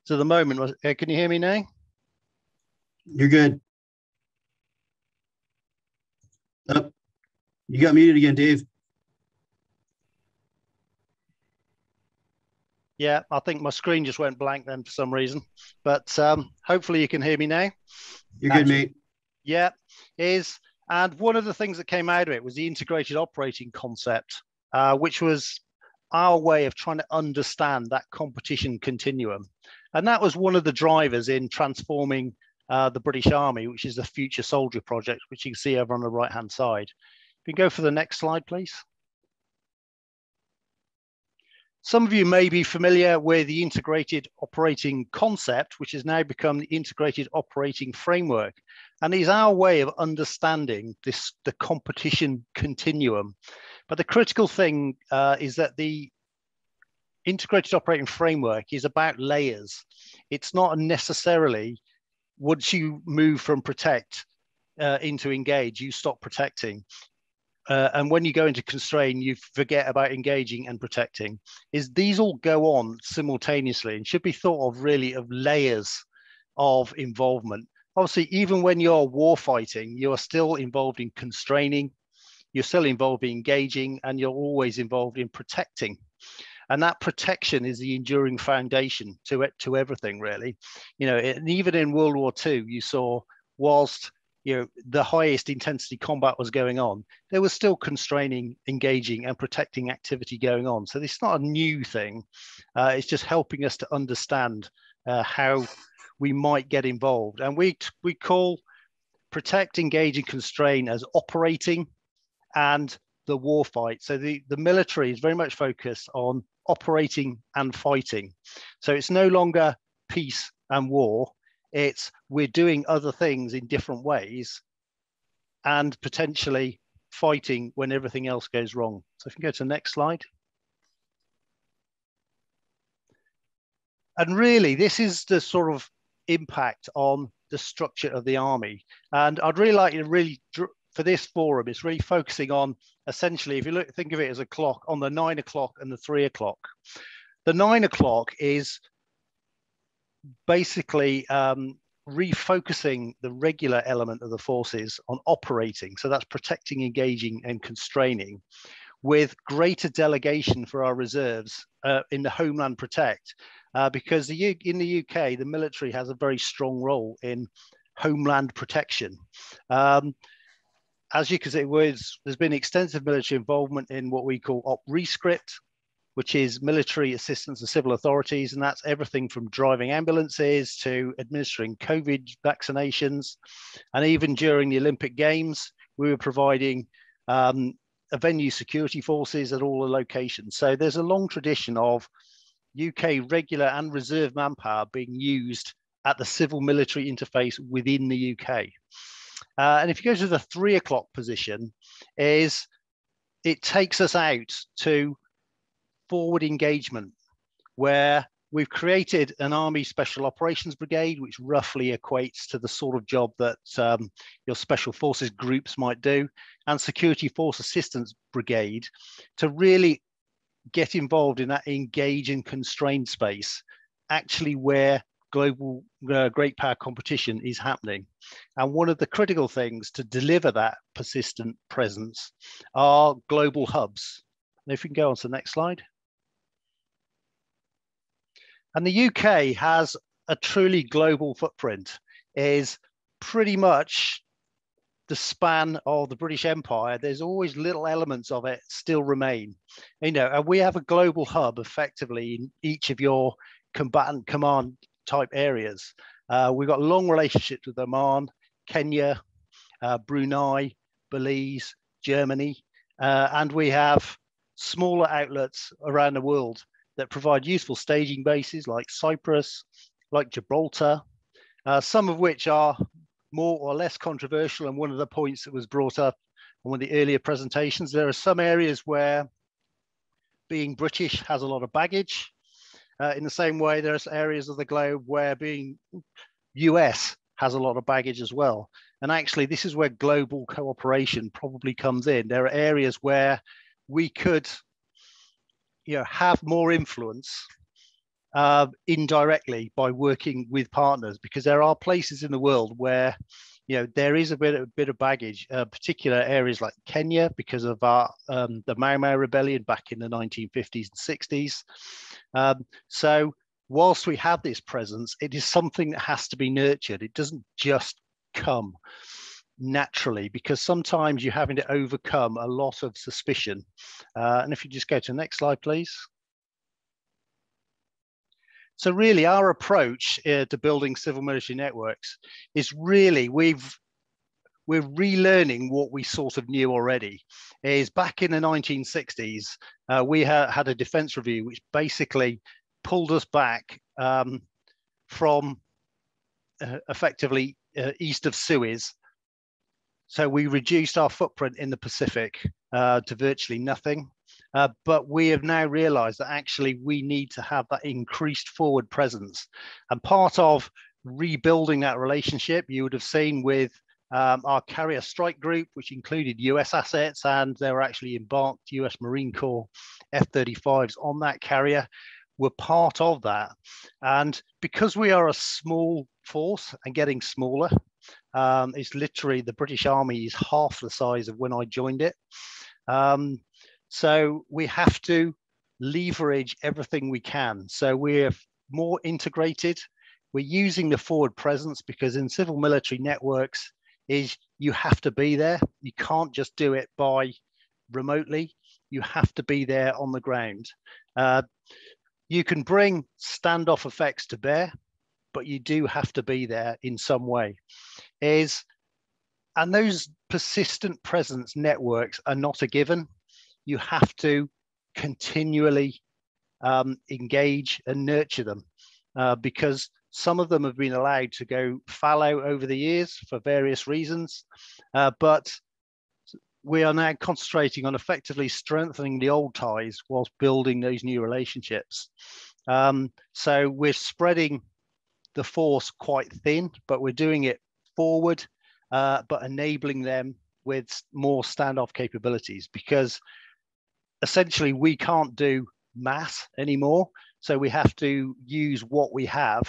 So the moment, can you hear me now? You're good. Oh, you got muted again, Dave. Yeah, I think my screen just went blank then for some reason, but hopefully you can hear me now. You're good, mate. Yeah, and one of the things that came out of it was the integrated operating concept, which was our way of trying to understand that competition continuum. And that was one of the drivers in transforming the British Army, which is the Future Soldier Project, which you can see over on the right-hand side. If you can go for the next slide, please. Some of you may be familiar with the integrated operating concept, which has now become the integrated operating framework. And is our way of understanding the competition continuum. But the critical thing is that the integrated operating framework is about layers. It's not necessarily, once you move from protect into engage, you stop protecting. And when you go into constrain, you forget about engaging and protecting. These all go on simultaneously and should be thought of really of layers of involvement. Obviously, even when you're war fighting, you're still involved in constraining, you're still involved in engaging, and you're always involved in protecting. And that protection is the enduring foundation to everything, really. You know, and even in World War II, you saw whilst the highest intensity combat was going on, there was still constraining, engaging, and protecting activity going on. So this is not a new thing. It's just helping us to understand how we might get involved. And we call protect, engage, and constrain as operating and the war fight. So the military is very much focused on operating and fighting. So it's no longer peace and war. It's we're doing other things in different ways and potentially fighting when everything else goes wrong. So if you can go to the next slide. And really, this is the sort of impact on the structure of the army. And I'd really like you to for this forum, it's really focusing on essentially, if you think of it as a clock, on the 9 o'clock and the 3 o'clock. The 9 o'clock is basically refocusing the regular element of the forces on operating. So that's protecting, engaging, and constraining, with greater delegation for our reserves in the Homeland Protect, because in the UK, the military has a very strong role in homeland protection. As you can see, there's been extensive military involvement in what we call Op Rescript, which is military assistance to civil authorities. And that's everything from driving ambulances to administering COVID vaccinations. And even during the Olympic Games, we were providing venue security forces at all the locations. So there's a long tradition of UK regular and reserve manpower being used at the civil military interface within the UK. And if you go to the 3 o'clock position, it takes us out to forward engagement, where we've created an Army Special Operations Brigade, which roughly equates to the sort of job that your Special Forces groups might do, and Security Force Assistance Brigade, to really get involved in that engage and constrain space, actually where global great power competition is happening. And one of the critical things to deliver that persistent presence are global hubs. And if we can go on to the next slide. And the UK has a truly global footprint, is pretty much the span of the British Empire. There's always little elements of it still remain. And we have a global hub effectively in each of your combatant command type areas. We've got long relationships with Oman, Kenya, Brunei, Belize, Germany, and we have smaller outlets around the world that provide useful staging bases like Cyprus, like Gibraltar, some of which are more or less controversial. And one of the points that was brought up in one of the earlier presentations, there are some areas where being British has a lot of baggage. In the same way, there's areas of the globe where being US has a lot of baggage as well. And actually, this is where global cooperation probably comes in. There are areas where we could have more influence indirectly by working with partners, because there are places in the world where there is a bit of baggage, particular areas like Kenya because of our the Mau Mau rebellion back in the 1950s and 60s. So whilst we have this presence, it is something that has to be nurtured. It doesn't just come naturally, because sometimes you're having to overcome a lot of suspicion. And if you just go to the next slide, please. So really our approach to building civil military networks is really, we're relearning what we sort of knew already. Is back in the 1960s, we had a defense review which basically pulled us back from effectively east of Suez. So we reduced our footprint in the Pacific to virtually nothing. But we have now realized that actually we need to have that increased forward presence. And part of rebuilding that relationship, you would have seen with our carrier strike group, which included US assets, and there were actually embarked US Marine Corps F-35s on that carrier, were part of that. And because we are a small force and getting smaller, it's literally, the British Army is half the size of when I joined it. So we have to leverage everything we can. So we're more integrated. We're using the forward presence, because in civil military networks is you have to be there. You can't just do it by remotely. You have to be there on the ground. You can bring standoff effects to bear, but you do have to be there in some way. And those persistent presence networks are not a given. You have to continually engage and nurture them, because some of them have been allowed to go fallow over the years for various reasons, but we are now concentrating on effectively strengthening the old ties whilst building those new relationships. So we're spreading the force quite thin, but we're doing it forward, but enabling them with more standoff capabilities, because essentially we can't do mass anymore. So we have to use what we have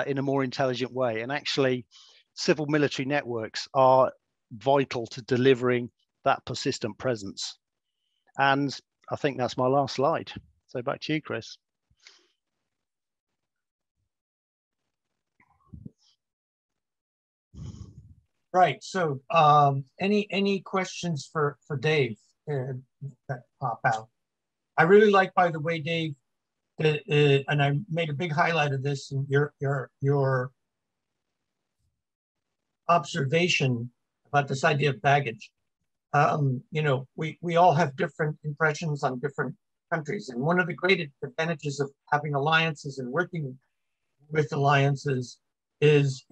in a more intelligent way. And actually, civil military networks are vital to delivering that persistent presence. And I think that's my last slide. So back to you, Chris. Right. So any questions for Dave that pop out? I really like, by the way, Dave, and I made a big highlight of this, in your observation about this idea of baggage. We all have different impressions on different countries, and one of the great advantages of having alliances and working with alliances is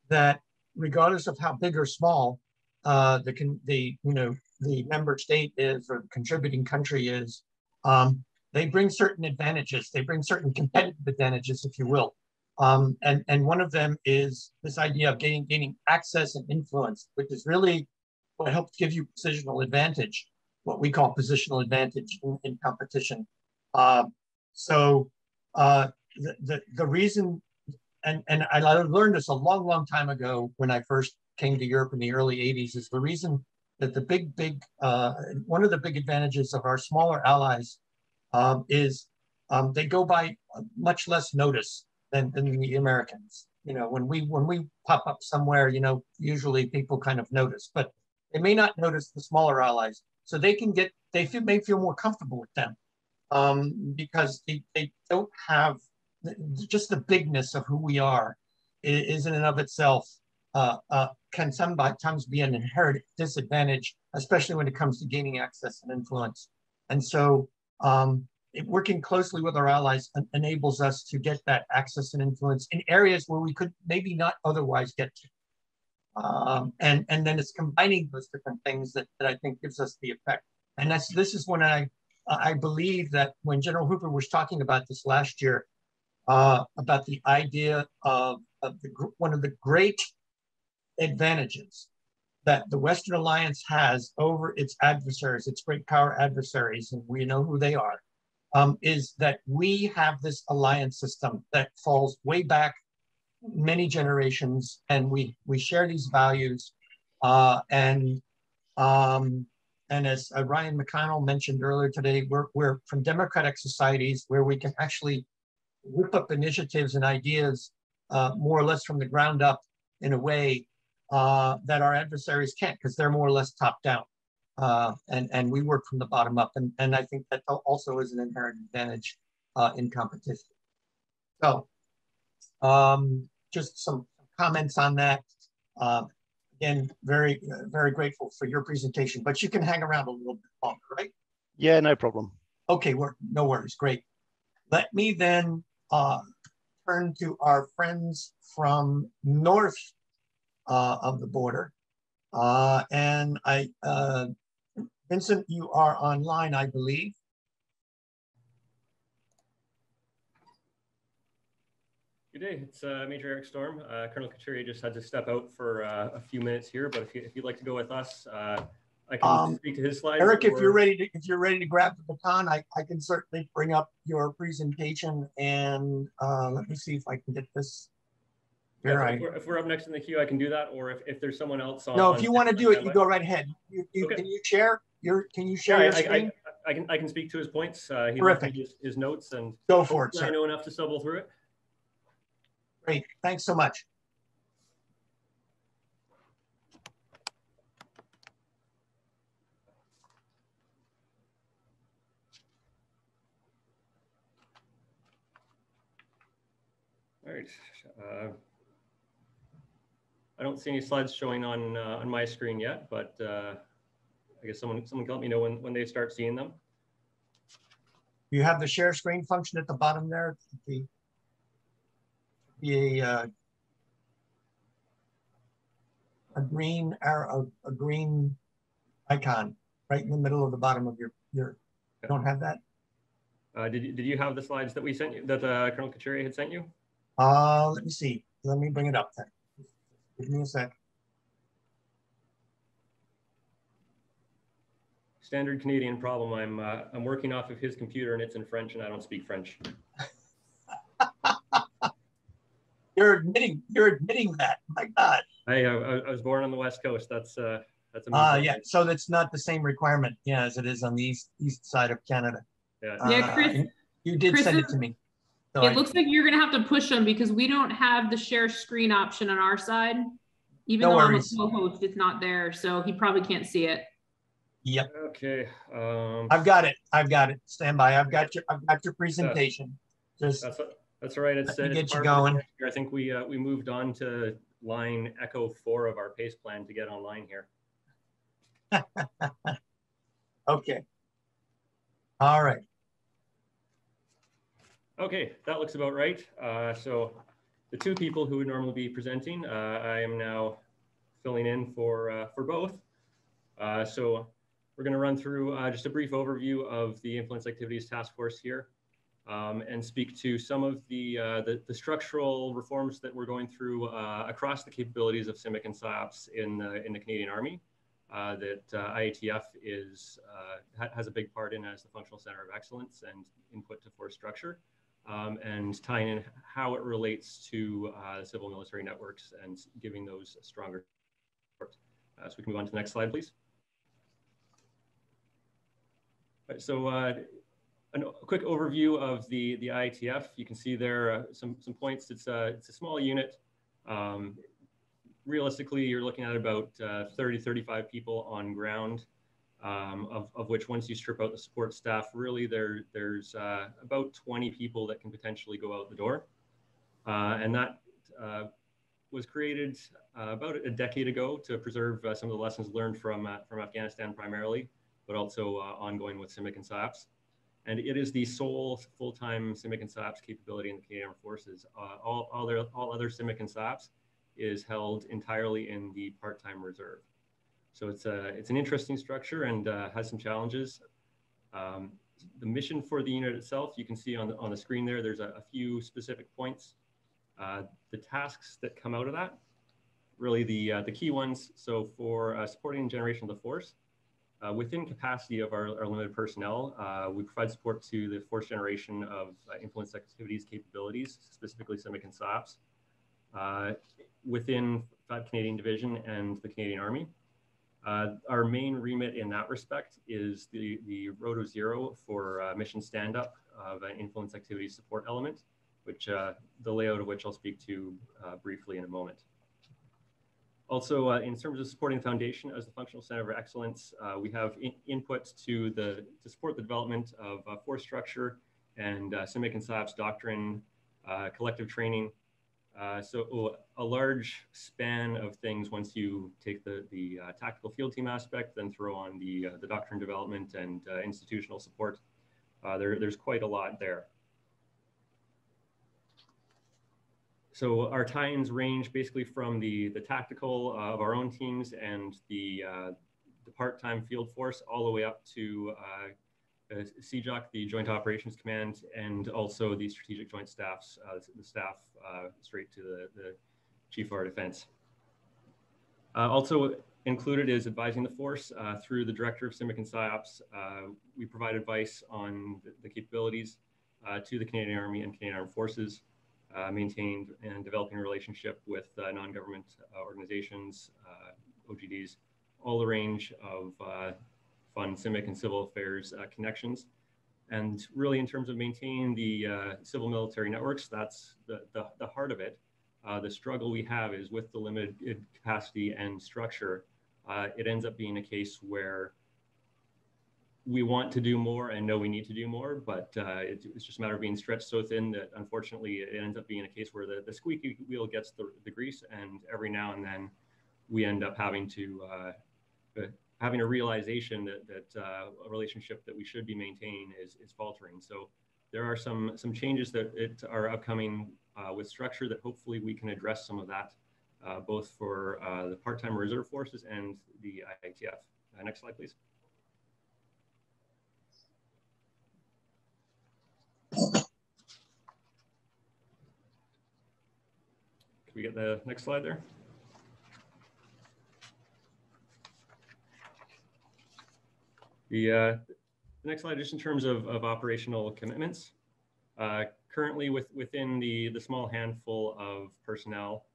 that regardless of how big or small the member state is or the contributing country is, they bring certain advantages. They bring certain competitive advantages, if you will. And one of them is this idea of gaining access and influence, which is really what helps give you positional advantage, what we call positional advantage in competition. The reason, and I learned this a long, long time ago when I first came to Europe in the early 80s, is the reason that one of the big advantages of our smaller allies is they go by much less notice than the Americans. When we pop up somewhere, usually people kind of notice, but they may not notice the smaller allies. So they may feel more comfortable with them because they don't have just the bigness of who we are is in and of itself can sometimes be an inherent disadvantage, especially when it comes to gaining access and influence. And so working closely with our allies enables us to get that access and influence in areas where we could maybe not otherwise get to. And then it's combining those different things that I think gives us the effect. And this is when I believe that when General Hooper was talking about this last year, about the idea of one of the great advantages that the Western Alliance has over its adversaries, its great power adversaries, and we know who they are, is that we have this alliance system that falls way back many generations, and we share these values. And as Ryan McConnell mentioned earlier today, we're from democratic societies where we can actually whip up initiatives and ideas more or less from the ground up in a way that our adversaries can't, because they're more or less top down. And we work from the bottom up. And I think that also is an inherent advantage in competition. So just some comments on that. Again, very grateful for your presentation, but you can hang around a little bit longer, right? Yeah, no problem. Okay, no worries, great. Let me then turn to our friends from north of the border. And Vincent, you are online, I believe. Good day, it's Major Eric Storm. Colonel Couturier just had to step out for a few minutes here, but if you'd like to go with us, I can speak to his slides. Eric, if you're ready to grab the baton, I can certainly bring up your presentation, and let me see if I can get this. Yeah, if we're up next in the queue, I can do that, or if there's someone else on. No, if you want to do it, you go right ahead. Okay. Can you share your screen? I can speak to his points. He Terrific. left me his notes, and go for it, sir. I know enough to stumble through it. Great, thanks so much. All right. I don't see any slides showing on my screen yet, but I guess someone can let me know when they start seeing them. You have the share screen function at the bottom there. A green arrow, a green icon right in the middle of the bottom of your. You don't have that? Did you have the slides that we sent you, that Colonel Couturier had sent you? Let me see. Let me bring it up then. Give me a sec. Standard Canadian problem. I'm working off of his computer and it's in French and I don't speak French. You're admitting that. My God. I was born on the West Coast. That's yeah. So that's not the same requirement, yeah, as it is on the east side of Canada. Yeah. Chris. You did send it to me. So it looks like you're gonna have to push them because we don't have the share screen option on our side. Even though I'm a co-host, it's not there, so he probably can't see it. Yep. Okay. I've got it. Stand by. I've got your presentation. That's all right. It's get you going. I think we moved on to line echo 4 of our PACE plan to get online here. Okay. All right. Okay, that looks about right. So the two people who would normally be presenting, I am now filling in for both. So we're going to run through just a brief overview of the Influence Activities Task Force here. And speak to some of the structural reforms that we're going through across the capabilities of CIMIC and SIOPS in the Canadian Army that IATF has a big part in as the functional center of excellence and input to force structure, and tying in how it relates to civil military networks and giving those a stronger support. So we can move on to the next slide, please. All right, so a quick overview of the IATF. You can see there some points. It's a small unit. Realistically, you're looking at about 30, 35 people on ground, of which once you strip out the support staff, really there's about 20 people that can potentially go out the door. And that was created about a decade ago to preserve some of the lessons learned from Afghanistan primarily, but also ongoing with CIMIC and SIOPS. And it is the sole full-time CIMIC and SIOPS capability in the Canadian Armed Forces. All other CIMIC and SIOPS is held entirely in the part-time reserve. So it's an interesting structure and has some challenges. The mission for the unit itself, you can see on the screen there, there's a few specific points. The tasks that come out of that, really the key ones. So for supporting generation of the force, within capacity of our limited personnel, we provide support to the fourth generation of influence activities capabilities, specifically CIMIC and SIOPS. within 5 Canadian Division and the Canadian Army. Our main remit in that respect is the Roto Zero for mission stand-up of an influence activity support element, which the layout of which I'll speak to briefly in a moment. Also, in terms of supporting the foundation as the functional center of excellence, we have inputs to support the development of force structure and CIMIC and SIOPS doctrine, collective training. So a large span of things once you take the tactical field team aspect, then throw on the doctrine development and institutional support. There's quite a lot there. So our tie-ins range basically from the tactical of our own teams and the part-time field force all the way up to CJOC, the Joint Operations Command, and also the strategic joint staffs, the staff straight to the Chief of our Defense. Also included is advising the force through the Director of CIMIC and SIOPS. We provide advice on the capabilities to the Canadian Army and Canadian Armed Forces, maintained and developing a relationship with non-government organizations, OGDs, all the range of fun CIMIC and civil affairs connections. And really in terms of maintaining the civil military networks, that's the heart of it. The struggle we have is with the limited capacity and structure, it ends up being a case where we want to do more and know we need to do more, but it's just a matter of being stretched so thin that unfortunately it ends up being a case where the squeaky wheel gets the grease, and every now and then we end up having to having a realization that a relationship that we should be maintaining is faltering. So there are some changes that are upcoming with structure that hopefully we can address some of that, both for the part-time reserve forces and the IATF. Next slide, please. Can we get the next slide there? The next slide, just in terms of operational commitments. Currently, within the small handful of personnel,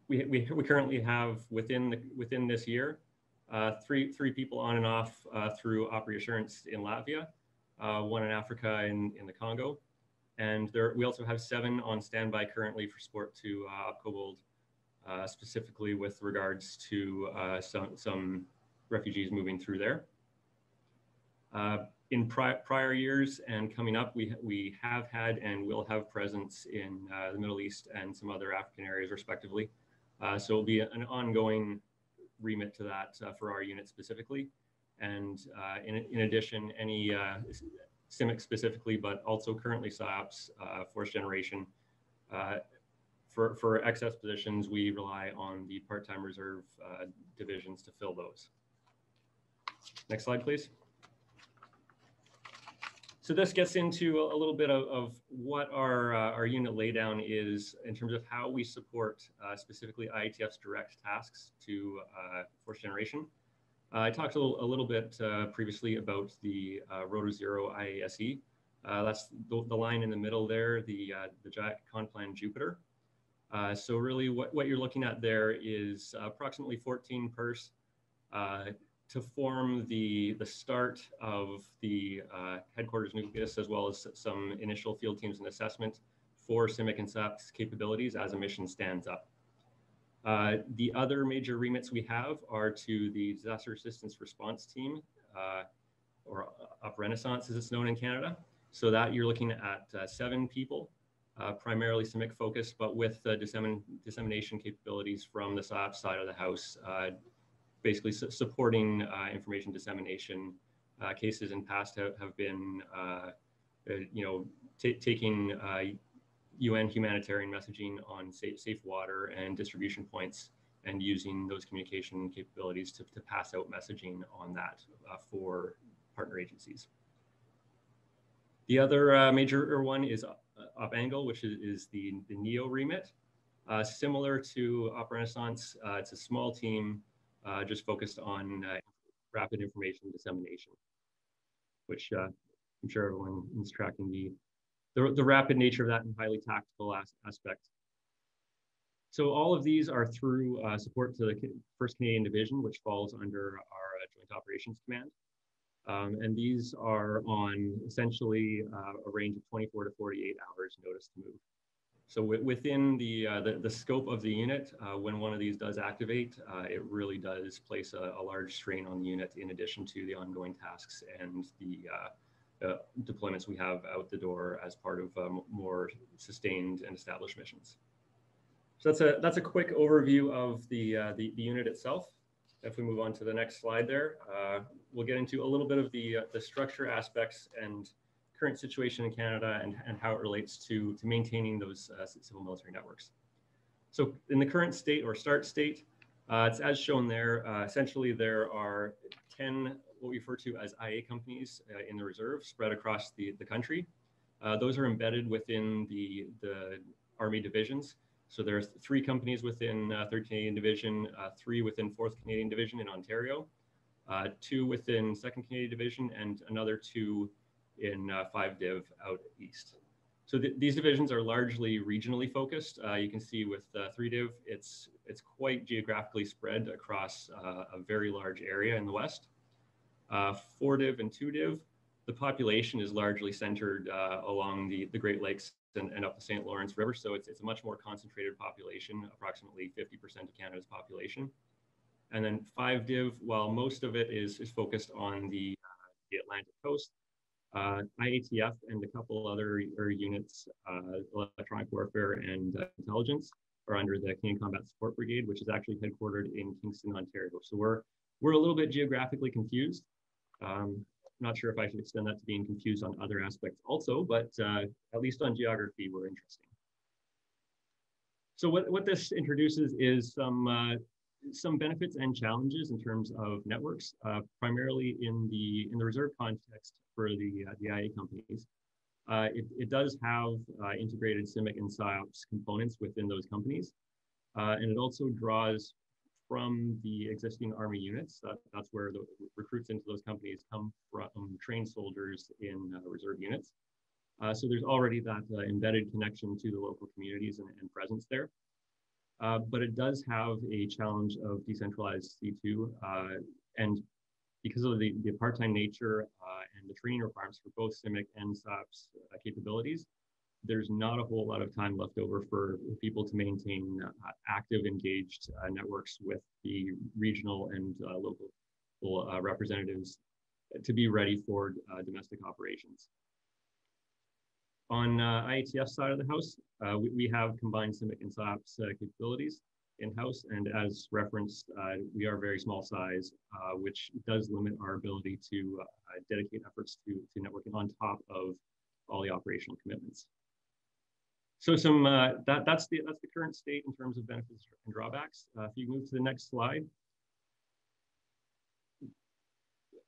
we currently have within this year three people on and off through Op Reassurance in Latvia, one in Africa in the Congo, and we also have 7 on standby currently for support to Opcobold, specifically with regards to some refugees moving through there. In prior years and coming up, we have had and will have presence in the Middle East and some other African areas respectively. So it'll be an ongoing remit to that for our unit specifically. And in addition, any CIMIC specifically, but also currently SIOPS, force generation. For excess positions, we rely on the part-time reserve divisions to fill those. Next slide, please. So this gets into a little bit of what our unit laydown is in terms of how we support specifically IATF's direct tasks to force generation. I talked a little bit previously about the Roto Zero IASE. That's the line in the middle there, the Complan Jupiter. So really what you're looking at there is approximately 14 pers to form the start of the headquarters nucleus, as well as some initial field teams and assessment for CIMIC and SIOPS capabilities as a mission stands up. The other major remits we have are to the Disaster Assistance Response Team, or Op Renaissance as it's known in Canada. So that you're looking at 7 people, primarily CIMIC focused, but with dissemination capabilities from the SIOPS side of the house, basically supporting information dissemination. Cases in past have been, taking UN humanitarian messaging on safe water and distribution points, and using those communication capabilities to pass out messaging on that for partner agencies. The other major one is Op Angle, which is the NEO remit. Similar to Op Renaissance, it's a small team just focused on rapid information dissemination, which I'm sure everyone is tracking the rapid nature of that and highly tactical aspect. So all of these are through support to the 1st Canadian Division, which falls under our Joint Operations Command. And these are on essentially a range of 24 to 48 hours notice to move. So within the scope of the unit, when one of these does activate, it really does place a large strain on the unit in addition to the ongoing tasks and the deployments we have out the door as part of more sustained and established missions. So that's a quick overview of the unit itself. If we move on to the next slide there, we'll get into a little bit of the structure aspects and current situation in Canada and how it relates to maintaining those civil military networks. So in the current state or start state, it's as shown there. Essentially, there are 10 what we refer to as IA companies in the reserve spread across the country. Those are embedded within the Army divisions. So there's 3 companies within 3rd Canadian Division, 3 within 4th Canadian Division in Ontario, 2 within 2nd Canadian Division, and another 2 in 5 Div out east. So these divisions are largely regionally focused. You can see with 3 Div, it's quite geographically spread across a very large area in the west. 4 Div and 2 Div, the population is largely centered along the Great Lakes and up the St. Lawrence River. So it's a much more concentrated population, approximately 50% of Canada's population. And then 5 Div, while most of it is focused on the Atlantic coast, IATF and a couple other units, electronic warfare and intelligence, are under the Canadian Combat Support Brigade, which is actually headquartered in Kingston, Ontario. So we're a little bit geographically confused. Not sure if I should extend that to being confused on other aspects also, but at least on geography, we're interesting. So what this introduces is some benefits and challenges in terms of networks, primarily in the reserve context for the IA companies. It does have integrated CIMIC and PSYOPs components within those companies, and it also draws from the existing Army units. That's where the recruits into those companies come from, trained soldiers in reserve units. So there's already that embedded connection to the local communities and presence there. But it does have a challenge of decentralized C2, and because of the part-time nature and the training requirements for both CIMIC and PSYOPs capabilities, there's not a whole lot of time left over for people to maintain active, engaged networks with the regional and local representatives to be ready for domestic operations. On IATF side of the house, we have combined CIMIC and PSYOPs capabilities in-house, and as referenced, we are very small size, which does limit our ability to dedicate efforts to networking on top of all the operational commitments. So that's the current state in terms of benefits and drawbacks. If you move to the next slide.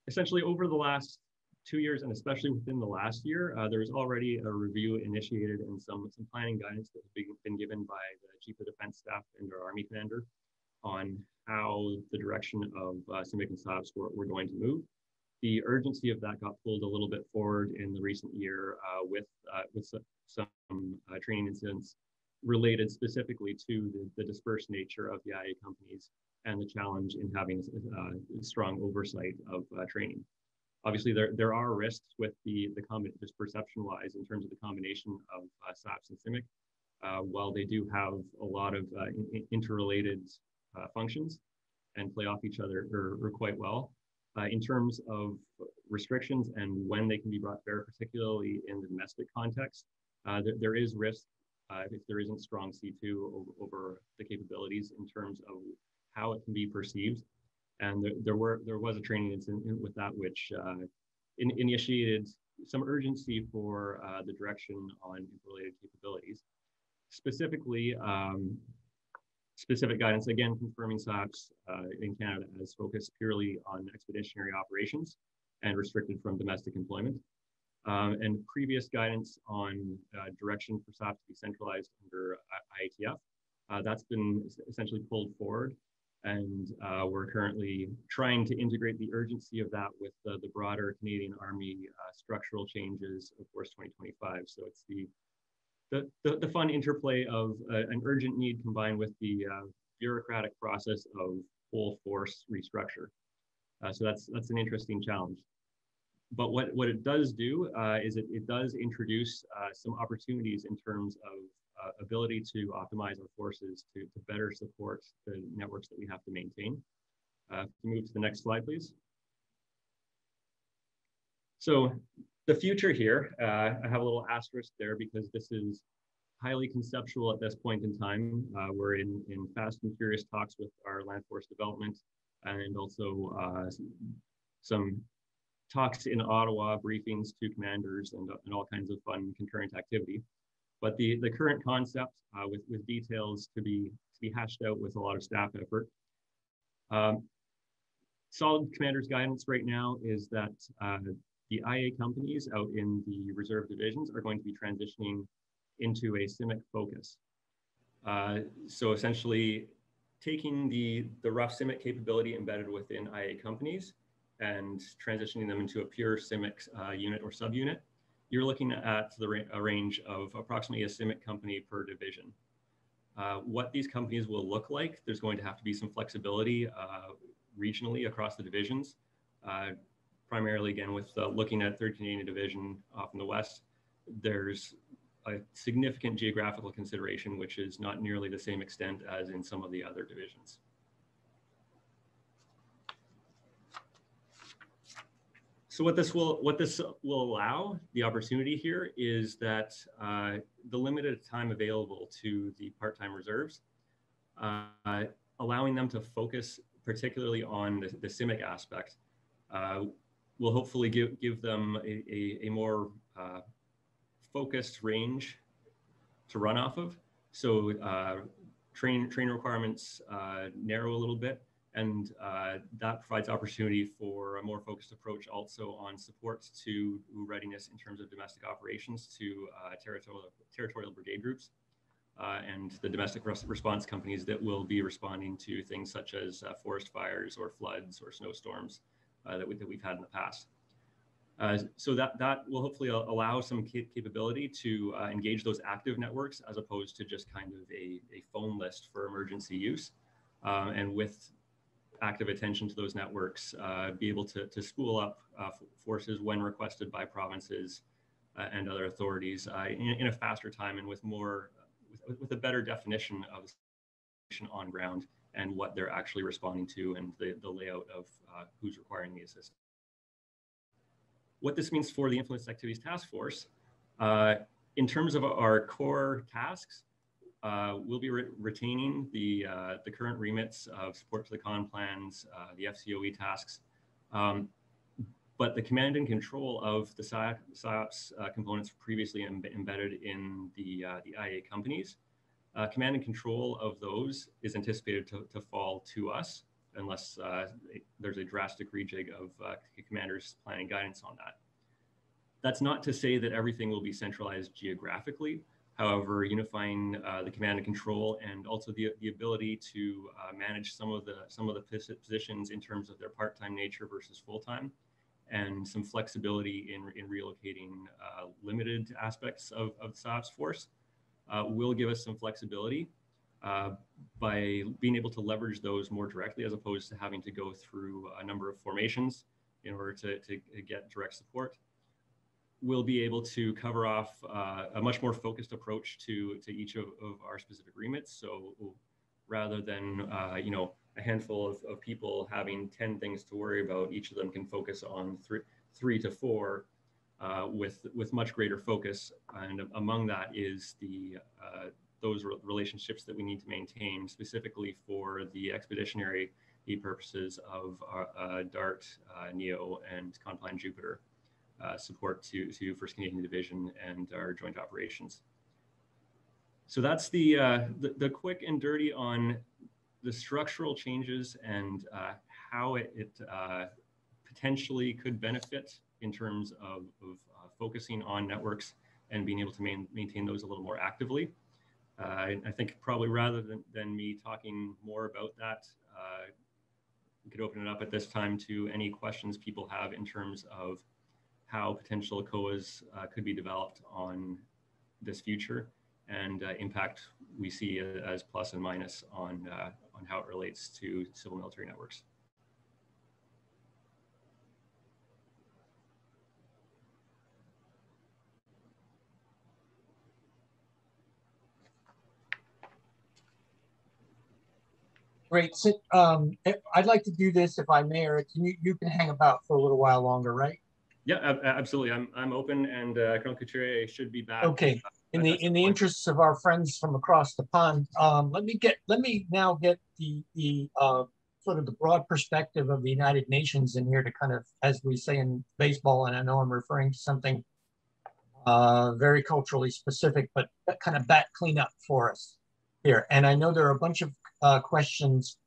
Essentially, over the last 2 years, and especially within the last year, there's already a review initiated and some planning guidance that has been given by the Chief of Defense Staff and our Army Commander on how the direction of CIMIC and PSYOPs we're going to move. The urgency of that got pulled a little bit forward in the recent year with some training incidents related specifically to the dispersed nature of the IA companies and the challenge in having strong oversight of training. Obviously, there are risks with just perception-wise in terms of the combination of PSYOPs and CIMIC, while they do have a lot of interrelated functions and play off each other or quite well. In terms of restrictions and when they can be brought to bear, particularly in the domestic context, there is risk if there isn't strong C2 over the capabilities in terms of how it can be perceived. And there was a training incident with that which initiated some urgency for the direction on related capabilities. Specifically, specific guidance, again, confirming PSYOPs in Canada as focused purely on expeditionary operations and restricted from domestic employment. And previous guidance on direction for PSYOPs to be centralized under IATF, that's been essentially pulled forward And we're currently trying to integrate the urgency of that with the broader Canadian Army structural changes of Force 2025. So it's the fun interplay of an urgent need combined with the bureaucratic process of full force restructure. So that's an interesting challenge. But what it does do is it does introduce some opportunities in terms of ability to optimize our forces to better support the networks that we have to maintain. If you move to the next slide, please. So the future here, I have a little asterisk there because this is highly conceptual at this point in time. We're in fast and furious talks with our land force development and also some talks in Ottawa, briefings to commanders and all kinds of fun concurrent activity. But the current concept with details to be hashed out with a lot of staff effort. Solid commander's guidance right now is that the IA companies out in the reserve divisions are going to be transitioning into a CIMIC focus. So essentially taking the rough CIMIC capability embedded within IA companies and transitioning them into a pure CIMIC unit or subunit, you're looking at a range of approximately a CIMIC company per division. What these companies will look like, there's going to have to be some flexibility regionally across the divisions. Primarily, again, with looking at 3rd Canadian Division off in the west, there's a significant geographical consideration, which is not nearly the same extent as in some of the other divisions. So what this will allow, the opportunity here is that the limited time available to the part-time reserves, allowing them to focus particularly on the CIMIC aspect, will hopefully give them a more focused range to run off of. So train requirements narrow a little bit, and that provides opportunity for a more focused approach also on support to readiness in terms of domestic operations to territorial brigade groups and the domestic response companies that will be responding to things such as forest fires or floods or snowstorms that we've had in the past. So that will hopefully allow some capability to engage those active networks as opposed to just kind of a phone list for emergency use. And with active attention to those networks, be able to spool up forces when requested by provinces and other authorities in a faster time and with a better definition of the situation on ground and what they're actually responding to and the layout of who's requiring the assistance. What this means for the Influence Activities Task Force, in terms of our core tasks, we'll be retaining the current remits of support to the con plans, the FCOE tasks, but the command and control of the PSYOPs components previously embedded in the IA companies, command and control of those is anticipated to fall to us unless there's a drastic rejig of commanders' planning guidance on that. That's not to say that everything will be centralized geographically. However, unifying the command and control and also the ability to manage some of the positions in terms of their part-time nature versus full-time, and some flexibility in relocating limited aspects of the PSYOPs force will give us some flexibility by being able to leverage those more directly as opposed to having to go through a number of formations in order to get direct support. We'll be able to cover off a much more focused approach to each of our specific remits. So rather than a handful of people having 10 things to worry about, each of them can focus on three to four with much greater focus. And among that is those relationships that we need to maintain specifically for the expeditionary purposes of DART, NEO, and Compline Jupiter. Support to 1st Canadian Division and our joint operations. So that's the quick and dirty on the structural changes and how it potentially could benefit in terms of focusing on networks and being able to maintain those a little more actively. I think probably rather than me talking more about that, we could open it up at this time to any questions people have in terms of how potential COAs could be developed on this future and impact we see as plus and minus on how it relates to civil military networks. Great. So, I'd like to do this, if I may, or you can hang about for a little while longer, right? Yeah, absolutely. I'm open, and Colonel Couturier should be back. Okay. In the interests of our friends from across the pond, let me now get the sort of the broad perspective of the United Nations in here to kind of, as we say in baseball, and I know I'm referring to something very culturally specific, but that kind of bat cleanup for us here. And I know there are a bunch of questions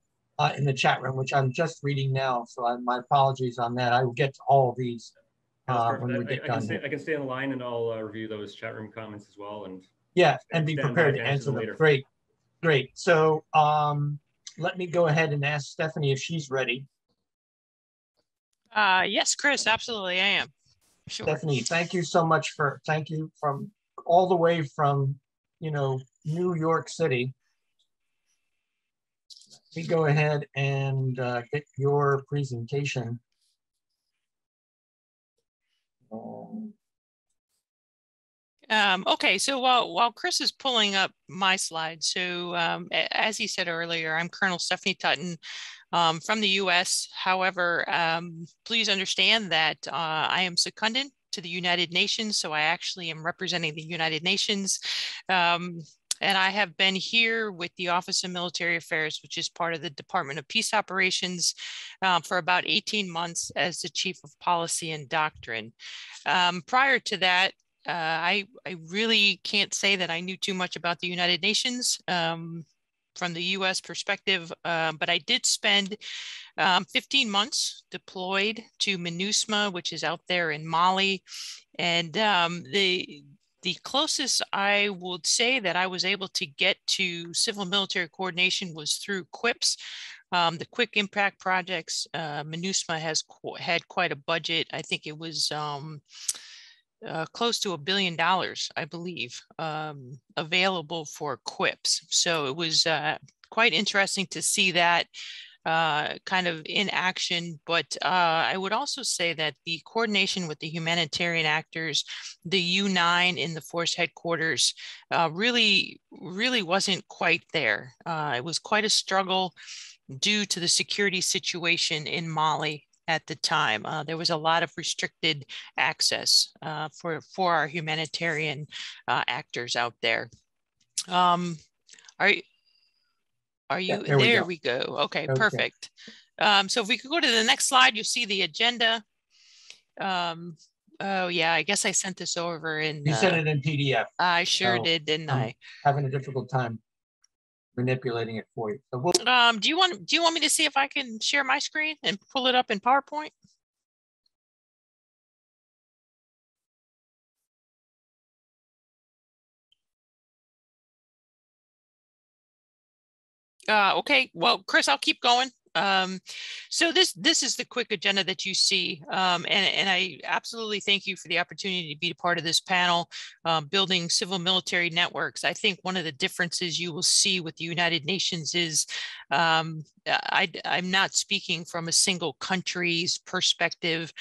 in the chat room, which I'm just reading now. So my apologies on that. I will get to all of these when we get done. I can stay on the line and I'll review those chat room comments as well. And yeah, and be prepared to answer them. Later. Great. So let me go ahead and ask Stephanie if she's ready. Yes, Chris, absolutely, I am. Sure. Stephanie, thank you so much thank you from all the way from, New York City. Let me go ahead and get your presentation. Okay, so while Chris is pulling up my slides, so as he said earlier, I'm Colonel Stephanie Tutton from the U.S. However, please understand that I am secondant to the United Nations, so I actually am representing the United Nations. And I have been here with the Office of Military Affairs, which is part of the Department of Peace Operations, for about 18 months as the Chief of Policy and Doctrine. Prior to that, I really can't say that I knew too much about the United Nations from the U.S. perspective, but I did spend 15 months deployed to MINUSMA, which is out there in Mali. And the closest I would say that I was able to get to civil military coordination was through QIPs, the Quick Impact Projects. MINUSMA has had quite a budget. I think it was close to $1 billion, I believe, available for QIPs. So it was quite interesting to see that kind of in action. But I would also say that the coordination with the humanitarian actors, the U9 in the force headquarters, really wasn't quite there. It was quite a struggle due to the security situation in Mali at the time. There was a lot of restricted access for our humanitarian actors out there. Are you, yeah, there we go. Okay, perfect. So if we could go to the next slide, you'll see the agenda. Oh yeah, I guess I sent this over in. You sent it in PDF. I sure did, didn't I? Having a difficult time manipulating it for you. So we'll, do you want me to see if I can share my screen and pull it up in PowerPoint? Okay, well, Chris, I'll keep going. So this is the quick agenda that you see, and I absolutely thank you for the opportunity to be a part of this panel, building civil military networks. I think one of the differences you will see with the United Nations is I'm not speaking from a single country's perspective.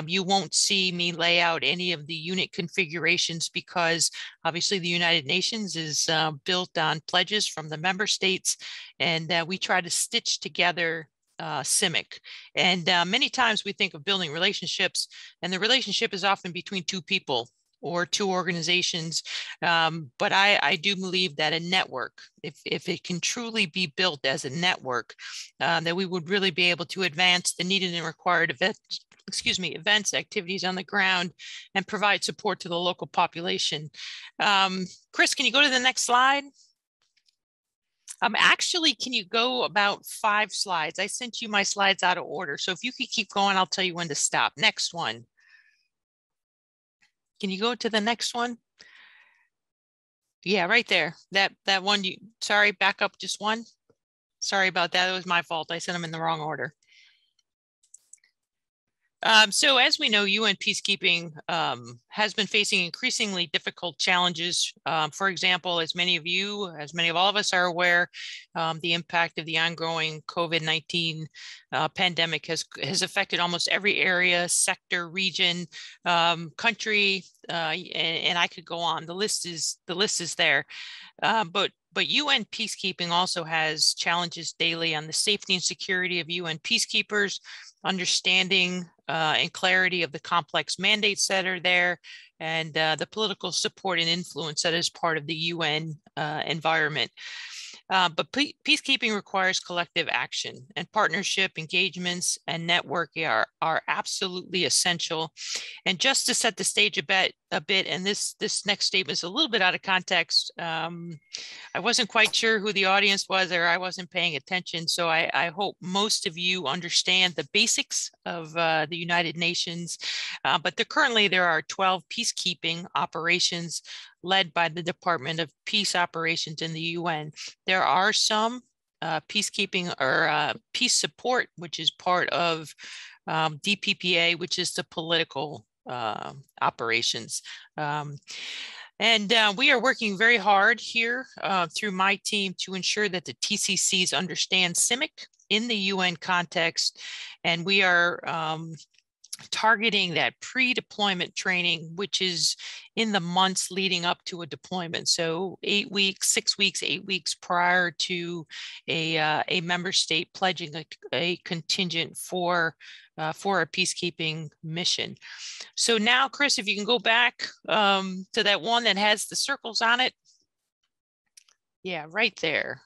You won't see me lay out any of the unit configurations because obviously the United Nations is built on pledges from the member states, and we try to stitch together CIMIC. And many times we think of building relationships, and the relationship is often between two people or two organizations. But I do believe that a network, if it can truly be built as a network, that we would really be able to advance the needed and required events, activities on the ground, and provide support to the local population. Chris, can you go to the next slide? Actually, can you go about 5 slides? I sent you my slides out of order. So if you could keep going, I'll tell you when to stop. Next one. Can you go to the next one? Yeah, right there. That one, sorry, back up just one. Sorry about that. It was my fault. I sent them in the wrong order. So as we know, UN peacekeeping has been facing increasingly difficult challenges. For example, as many of all of us are aware, the impact of the ongoing COVID-19 pandemic has affected almost every area, sector, region, country, and I could go on. The list is there. But UN peacekeeping also has challenges daily on the safety and security of UN peacekeepers, understanding and clarity of the complex mandates that are there, and the political support and influence that is part of the UN environment. But peacekeeping requires collective action, and partnership, engagements, and networking are absolutely essential. And just to set the stage a bit, and this next statement is a little bit out of context. I wasn't quite sure who the audience was, or I wasn't paying attention. So I hope most of you understand the basics of the United Nations. But currently there are 12 peacekeeping operations led by the Department of Peace Operations in the UN. There are some peacekeeping or peace support, which is part of DPPA, which is the political operations. And we are working very hard here through my team to ensure that the TCCs understand CIMIC in the UN context. And we are targeting that pre-deployment training, which is in the months leading up to a deployment. So 8 weeks, 6 weeks, 8 weeks prior to a member state pledging a contingent for a peacekeeping mission. So now, Chris, if you can go back to that one that has the circles on it. Yeah, right there.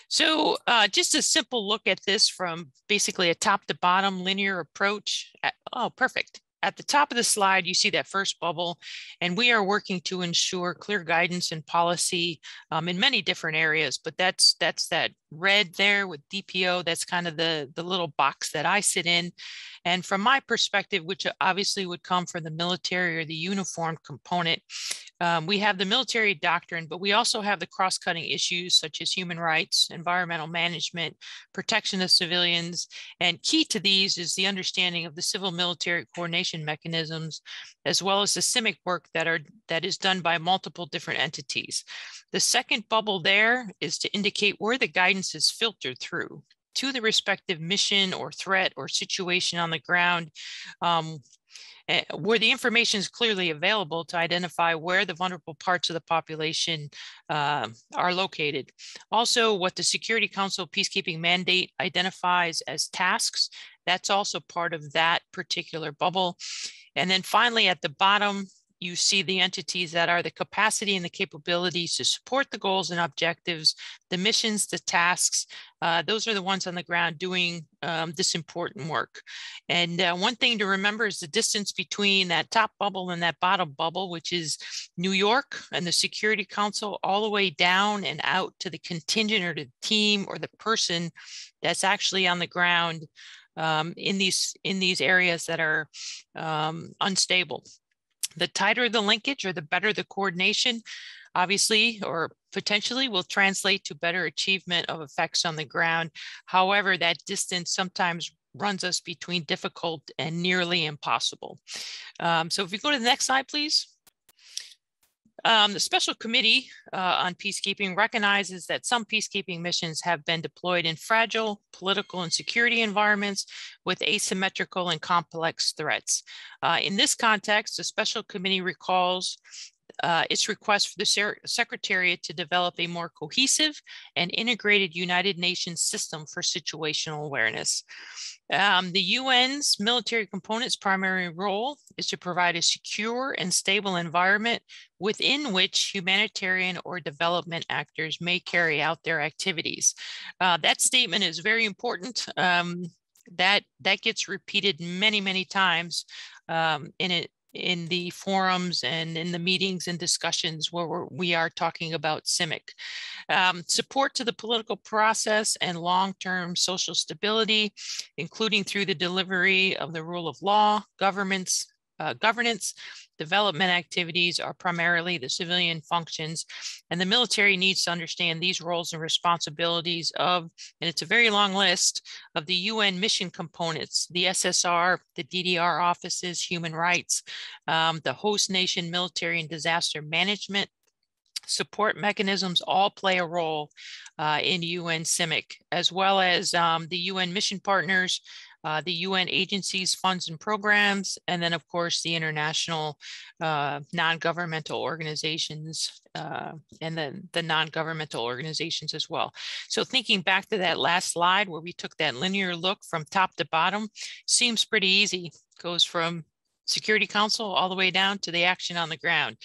So just a simple look at this from basically a top to bottom linear approach. Oh, perfect. At the top of the slide, you see that first bubble, and we are working to ensure clear guidance and policy in many different areas, but that's that red there with DPO. That's kind of the little box that I sit in. And from my perspective, which obviously would come from the military or the uniformed component, we have the military doctrine, but we also have the cross-cutting issues such as human rights, environmental management, protection of civilians, and key to these is the understanding of the civil-military coordination mechanisms, as well as the CIMIC work that is done by multiple different entities. The second bubble there is to indicate where the guidance is filtered through to the respective mission or threat or situation on the ground, where the information is clearly available to identify where the vulnerable parts of the population are located. Also, what the Security Council peacekeeping mandate identifies as tasks, that's also part of that particular bubble. And then finally, at the bottom, you see the entities that are the capacity and the capabilities to support the goals and objectives, the missions, the tasks. Those are the ones on the ground doing this important work. And one thing to remember is the distance between that top bubble and that bottom bubble, which is New York and the Security Council, all the way down and out to the contingent or the team or the person that's actually on the ground in these areas that are unstable. The tighter the linkage or the better the coordination, obviously, or potentially will translate to better achievement of effects on the ground. However, that distance sometimes runs us between difficult and nearly impossible. So if you go to the next slide, please. The Special Committee on Peacekeeping recognizes that some peacekeeping missions have been deployed in fragile political and security environments with asymmetrical and complex threats. In this context, the Special Committee recalls its request for the Secretariat to develop a more cohesive and integrated United Nations system for situational awareness. The UN's military component's primary role is to provide a secure and stable environment within which humanitarian or development actors may carry out their activities. That statement is very important. That gets repeated many, many times in the forums and in the meetings and discussions where we are talking about CIMIC. Support to the political process and long-term social stability, including through the delivery of the rule of law, governance, governance. Development activities are primarily the civilian functions, and the military needs to understand these roles and responsibilities of, and it's a very long list, of the UN mission components, the SSR, the DDR offices, human rights, the host nation military and disaster management support mechanisms all play a role in UN CIMIC, as well as the UN mission partners, the UN agencies, funds, and programs, and then, of course, the international non-governmental organizations, and then the non-governmental organizations as well. So thinking back to that last slide where we took that linear look from top to bottom, seems pretty easy. Goes from Security Council all the way down to the action on the ground.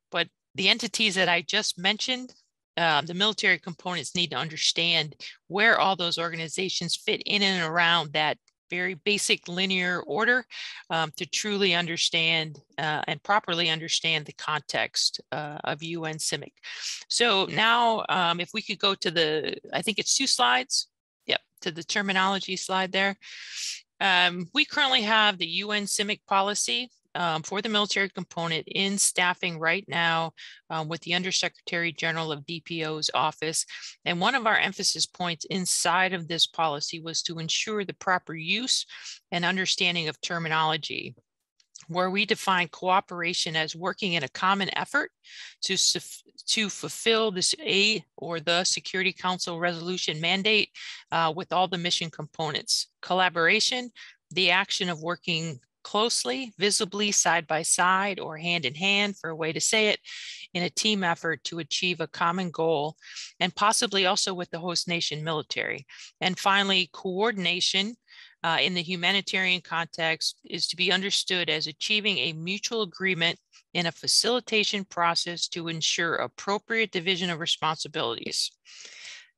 But the entities that I just mentioned, the military components need to understand where all those organizations fit in and around that very basic linear order to truly understand and properly understand the context of UN CIMIC. So now if we could go to the, I think it's 2 slides. Yep, to the terminology slide there. We currently have the UN CIMIC policy for the military component in staffing right now with the Undersecretary General of DPO's office. And one of our emphasis points inside of this policy was to ensure the proper use and understanding of terminology, where we define cooperation as working in a common effort to fulfill this the Security Council resolution mandate with all the mission components. Collaboration, the action of working closely, visibly, side by side, or hand in hand, for a way to say it, in a team effort to achieve a common goal, and possibly also with the host nation military. And finally, coordination in the humanitarian context is to be understood as achieving a mutual agreement in a facilitation process to ensure appropriate division of responsibilities.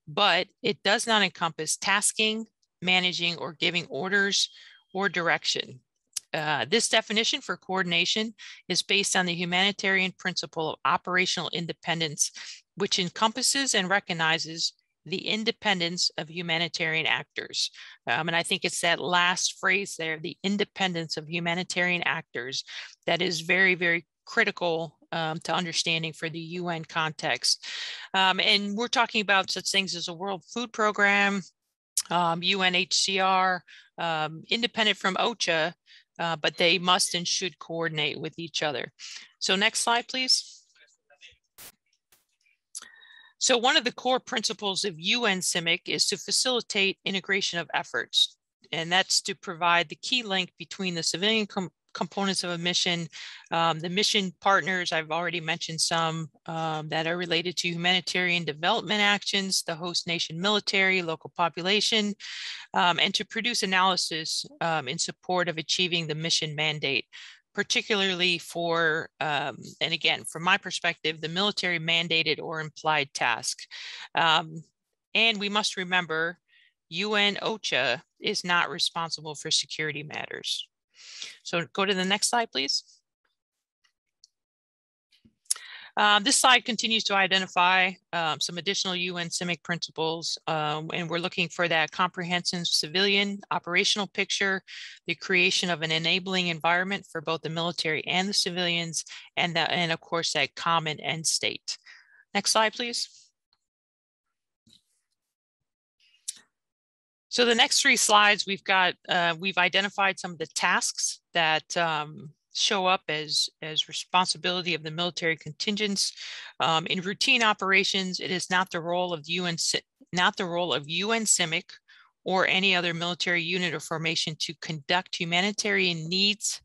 But it does not encompass tasking, managing, or giving orders or direction. This definition for coordination is based on the humanitarian principle of operational independence, which encompasses and recognizes the independence of humanitarian actors. And I think it's that last phrase there, the independence of humanitarian actors, that is very, very critical to understanding for the UN context. And we're talking about such things as a World Food Program, UNHCR, independent from OCHA, but they must and should coordinate with each other. So next slide, please. So one of the core principles of UN CIMIC is to facilitate integration of efforts, and that's to provide the key link between the civilian components of a mission, the mission partners. I've already mentioned some that are related to humanitarian development actions, the host nation military, local population, and to produce analysis in support of achieving the mission mandate, particularly for, and again, from my perspective, the military mandated or implied task. And we must remember, UN OCHA is not responsible for security matters. So go to the next slide, please. This slide continues to identify some additional UN CIMIC principles, and we're looking for that comprehensive civilian operational picture, the creation of an enabling environment for both the military and the civilians, and of course, that common end state. Next slide, please. So the next 3 slides, we've identified some of the tasks that show up as responsibility of the military contingents. In routine operations, it is not the role of UN CIMIC or any other military unit or formation to conduct humanitarian needs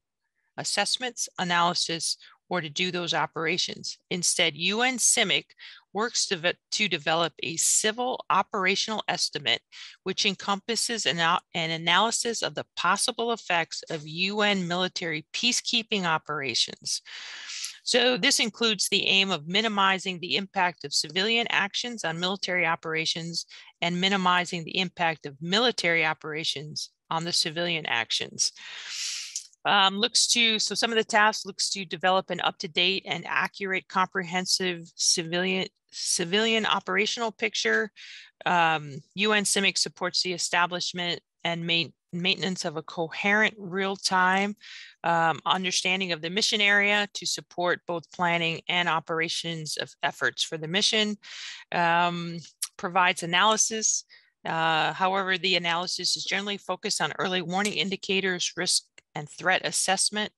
assessments, analysis, or to do those operations. Instead, UN CIMIC works to develop a civil operational estimate, which encompasses an analysis of the possible effects of UN military peacekeeping operations. So this includes the aim of minimizing the impact of civilian actions on military operations and minimizing the impact of military operations on the civilian actions. So some of the tasks looks to develop an up-to-date and accurate comprehensive civilian operational picture. UN CIMIC supports the establishment and maintenance of a coherent real-time understanding of the mission area to support both planning and operations of efforts for the mission. Provides analysis. However, the analysis is generally focused on early warning indicators, risk and threat assessment,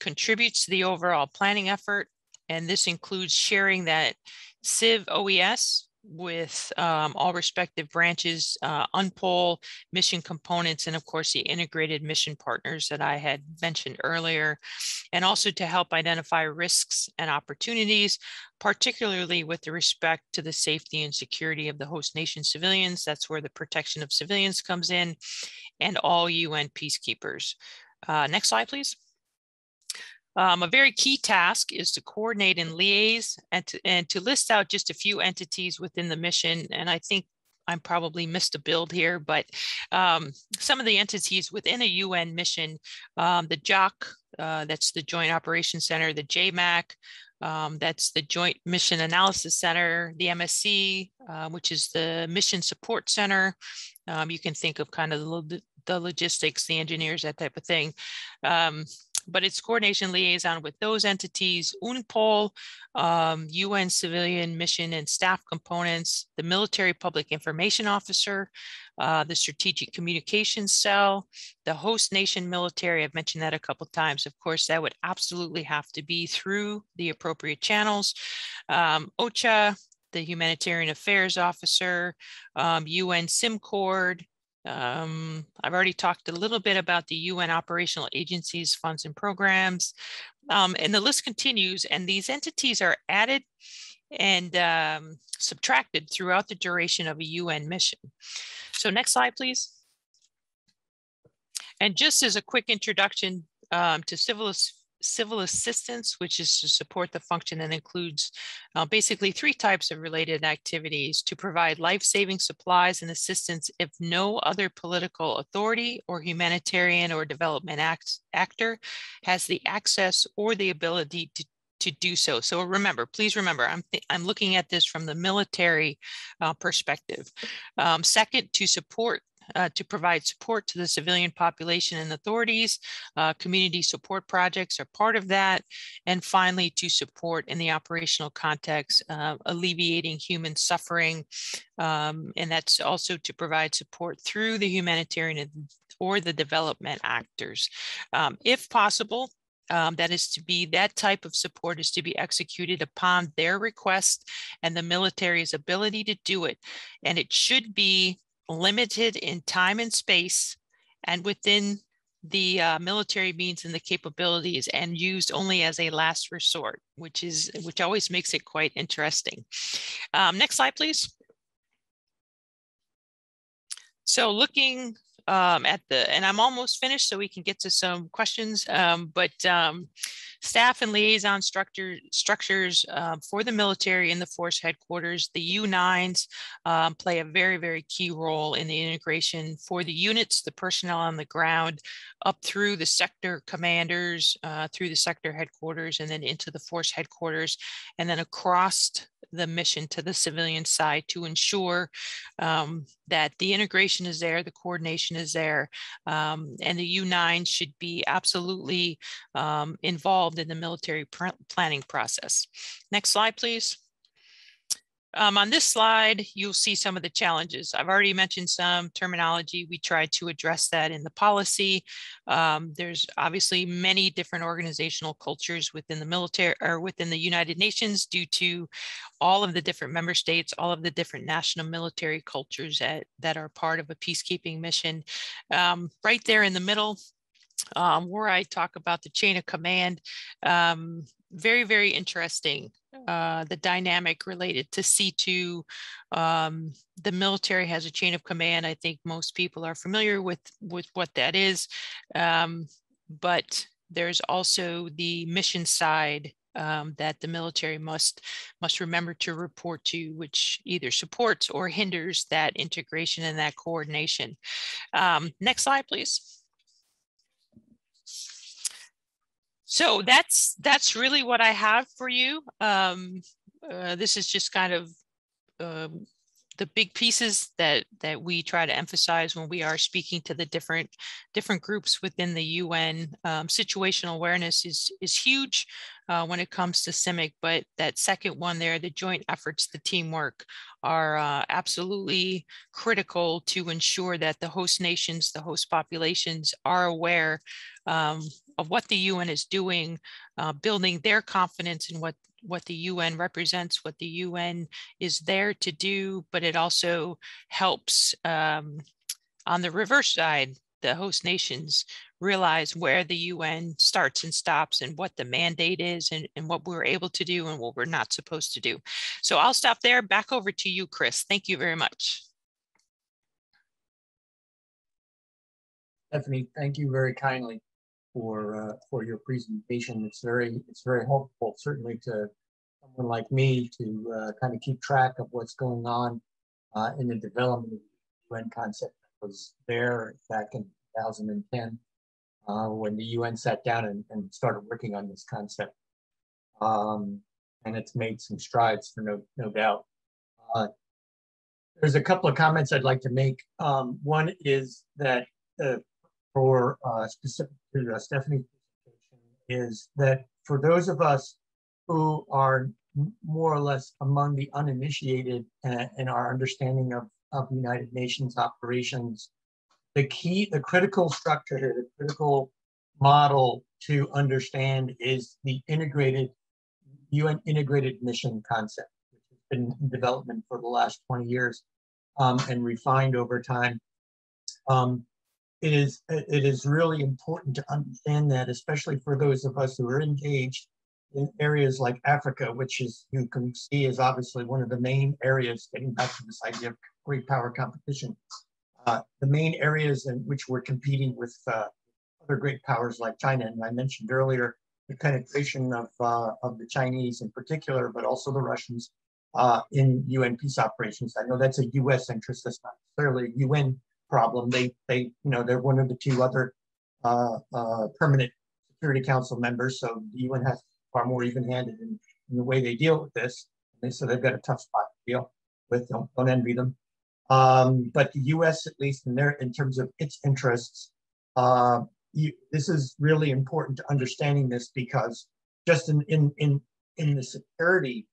contributes to the overall planning effort. And this includes sharing that Civ OES with all respective branches, UNPOL, mission components, and of course the integrated mission partners that I had mentioned earlier, and also to help identify risks and opportunities, particularly with respect to the safety and security of the host nation civilians. That's where the protection of civilians comes in, and all UN peacekeepers. Next slide, please. A very key task is to coordinate and liaise and to list out just a few entities within the mission. And I think I probably missed a build here, but some of the entities within a UN mission, the JOC, that's the Joint Operations Center, the JMAC, that's the Joint Mission Analysis Center, the MSC, which is the Mission Support Center. You can think of kind of the logistics, the engineers, that type of thing. But it's coordination liaison with those entities, UNPOL, UN civilian mission and staff components, the military public information officer, the strategic communications cell, the host nation military. I've mentioned that a couple of times. Of course, that would absolutely have to be through the appropriate channels. OCHA, the humanitarian affairs officer, UN SIMCORD. I've already talked a little bit about the UN operational agencies, funds and programs, and the list continues, and these entities are added and subtracted throughout the duration of a UN mission. So next slide, please. And just as a quick introduction to civil assistance, which is to support the function that includes basically three types of related activities: to provide life-saving supplies and assistance if no other political authority or humanitarian or development actor has the access or the ability to do so. So remember, please remember, I'm looking at this from the military perspective. Second, to provide support to the civilian population and authorities. Community support projects are part of that. And finally, to support in the operational context, alleviating human suffering. And that's also to provide support through the humanitarian or the development actors. If possible, that type of support is to be executed upon their request and the military's ability to do it. And it should be limited in time and space and within the military means and the capabilities, and used only as a last resort, which always makes it quite interesting. Next slide, please. So looking and I'm almost finished, so we can get to some questions, staff and liaison structures for the military in the force headquarters. The U9s play a very, very key role in the integration for the units, the personnel on the ground, up through the sector commanders, through the sector headquarters, and then into the force headquarters, and then across the mission to the civilian side to ensure that the integration is there, the coordination is there, and the U9 should be absolutely involved in the military planning process. Next slide, please. On this slide, you'll see some of the challenges. I've already mentioned some terminology. We tried to address that in the policy. There's obviously many different organizational cultures within the military or within the United Nations due to all of the different member states, all of the different national military cultures that are part of a peacekeeping mission. Right there in the middle, where I talk about the chain of command, very, very interesting. The dynamic related to C2, the military has a chain of command. I think most people are familiar with what that is, but there's also the mission side that the military must remember to report to, which either supports or hinders that integration and that coordination. Next slide, please. So that's really what I have for you. This is just kind of big pieces that we try to emphasize when we are speaking to the different groups within the UN. Situational awareness is huge when it comes to CIMIC, but that second one there, the joint efforts, the teamwork, are absolutely critical to ensure that the host nations, the host populations, are aware of what the UN is doing, building their confidence in what the UN represents, what the UN is there to do, but it also helps on the reverse side, the host nations realize where the UN starts and stops and what the mandate is and what we're able to do and what we're not supposed to do. So I'll stop there. Back over to you, Chris. Thank you very much. Stephanie, thank you very kindly for your presentation. It's very helpful, certainly to someone like me, to kind of keep track of what's going on in the development of the UN concept that was there back in 2010 when the UN sat down and started working on this concept. And it's made some strides, for no doubt. There's a couple of comments I'd like to make. One is that for specific to Stephanie's presentation, is that for those of us who are more or less among the uninitiated in our understanding of United Nations operations, the critical structure here, the critical model to understand is the UN integrated mission concept, which has been in development for the last 20 years and refined over time. It is really important to understand that, especially for those of us who are engaged in areas like Africa, which is, you can see, is obviously one of the main areas, getting back to this idea of great power competition, the main areas in which we're competing with other great powers like China. And I mentioned earlier the penetration of the Chinese in particular, but also the Russians in UN peace operations. I know that's a US interest, that's not necessarily a UN problem. They're one of the two other permanent Security Council members, so the UN has far more even-handed in the way they deal with this. So they've got a tough spot to deal with. Don't envy them. But the U.S., at least in terms of its interests, this is really important to understanding this, because just in the security,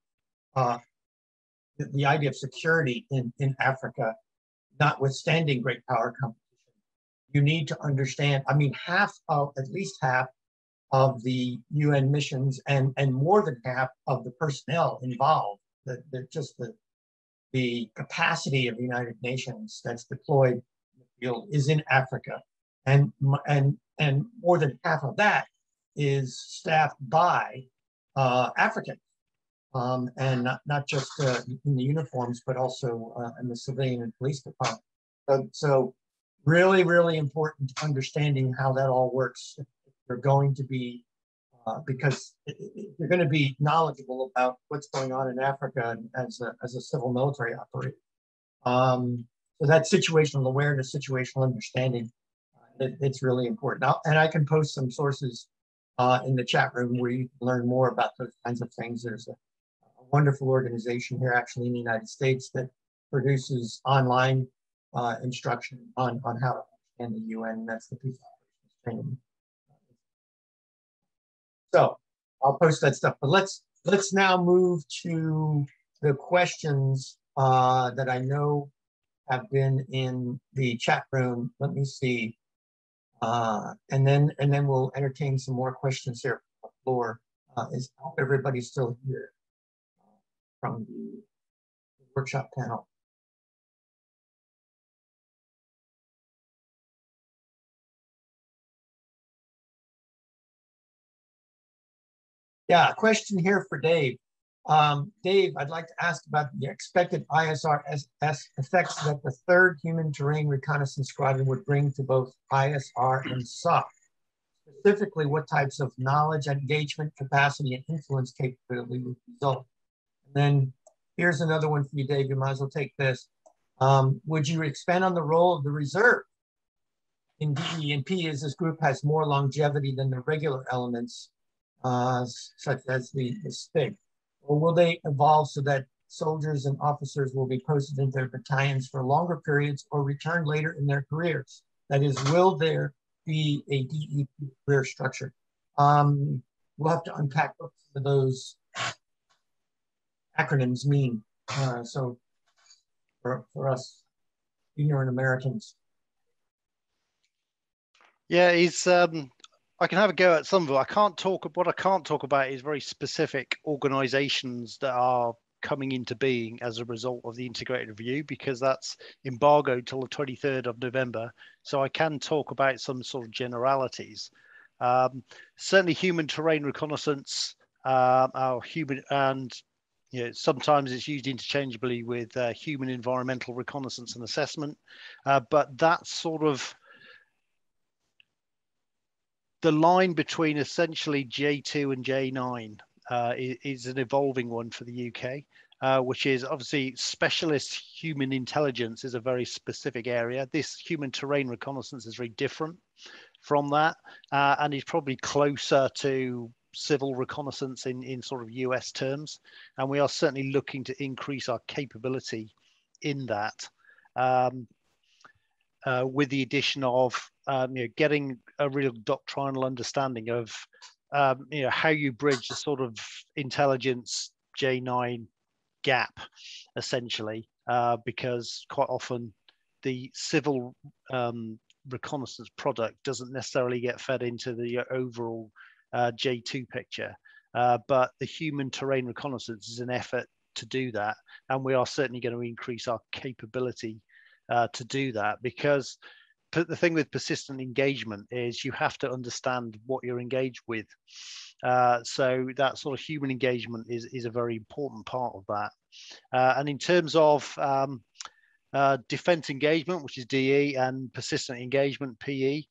the idea of security in Africa, notwithstanding great power competition, you need to understand, I mean, at least half of the UN missions and more than half of the personnel involved, the capacity of the United Nations that's deployed in the field is in Africa. And more than half of that is staffed by Africans. And not just in the uniforms, but also in the civilian and police department. So really, really important understanding how that all works. If you're going to be, because you're going to be knowledgeable about what's going on in Africa as a civil military operator. So that situational awareness, situational understanding, it's really important. And I can post some sources in the chat room where you can learn more about those kinds of things. There's a wonderful organization here actually in the United States that produces online instruction on how to understand the UN. That's the Peace Operations Training. So I'll post that stuff, but let's now move to the questions that I know have been in the chat room. Let me see, and then we'll entertain some more questions here from the floor. I hope everybody's still here from the workshop panel. Yeah, a question here for Dave. Dave, I'd like to ask about the expected ISR effects that the 3rd Human Terrain Reconnaissance Squadron would bring to both ISR and SOC. Specifically, what types of knowledge, engagement, capacity, and influence capability would result? And then here's another one for you, Dave. You might as well take this. Would you expand on the role of the reserve in DE&P, as this group has more longevity than the regular elements, such as the SPIG? Or will they evolve so that soldiers and officers will be posted in their battalions for longer periods or return later in their careers? That is, will there be a DE career structure? We'll have to unpack what those acronyms mean. So for us ignorant Americans. Yeah, I can have a go at some of it. What I can't talk about is very specific organizations that are coming into being as a result of the integrated review, because that's embargoed till the 23rd of November. So I can talk about some sort of generalities. Certainly human terrain reconnaissance, our human, and sometimes it's used interchangeably with human environmental reconnaissance and assessment. But that's sort of the line between essentially J2 and J9 is an evolving one for the UK, which is obviously specialist human intelligence is a very specific area. This human terrain reconnaissance is very different from that, and is probably closer to civil reconnaissance in sort of US terms. And we are certainly looking to increase our capability in that. With the addition of getting a real doctrinal understanding of how you bridge the sort of intelligence J9 gap, essentially, because quite often the civil reconnaissance product doesn't necessarily get fed into the overall J2 picture, but the human terrain reconnaissance is an effort to do that, and we are certainly going to increase our capability to do that, because the thing with persistent engagement is you have to understand what you're engaged with. So that sort of human engagement is a very important part of that. And in terms of defense engagement, which is DE, and persistent engagement, PE,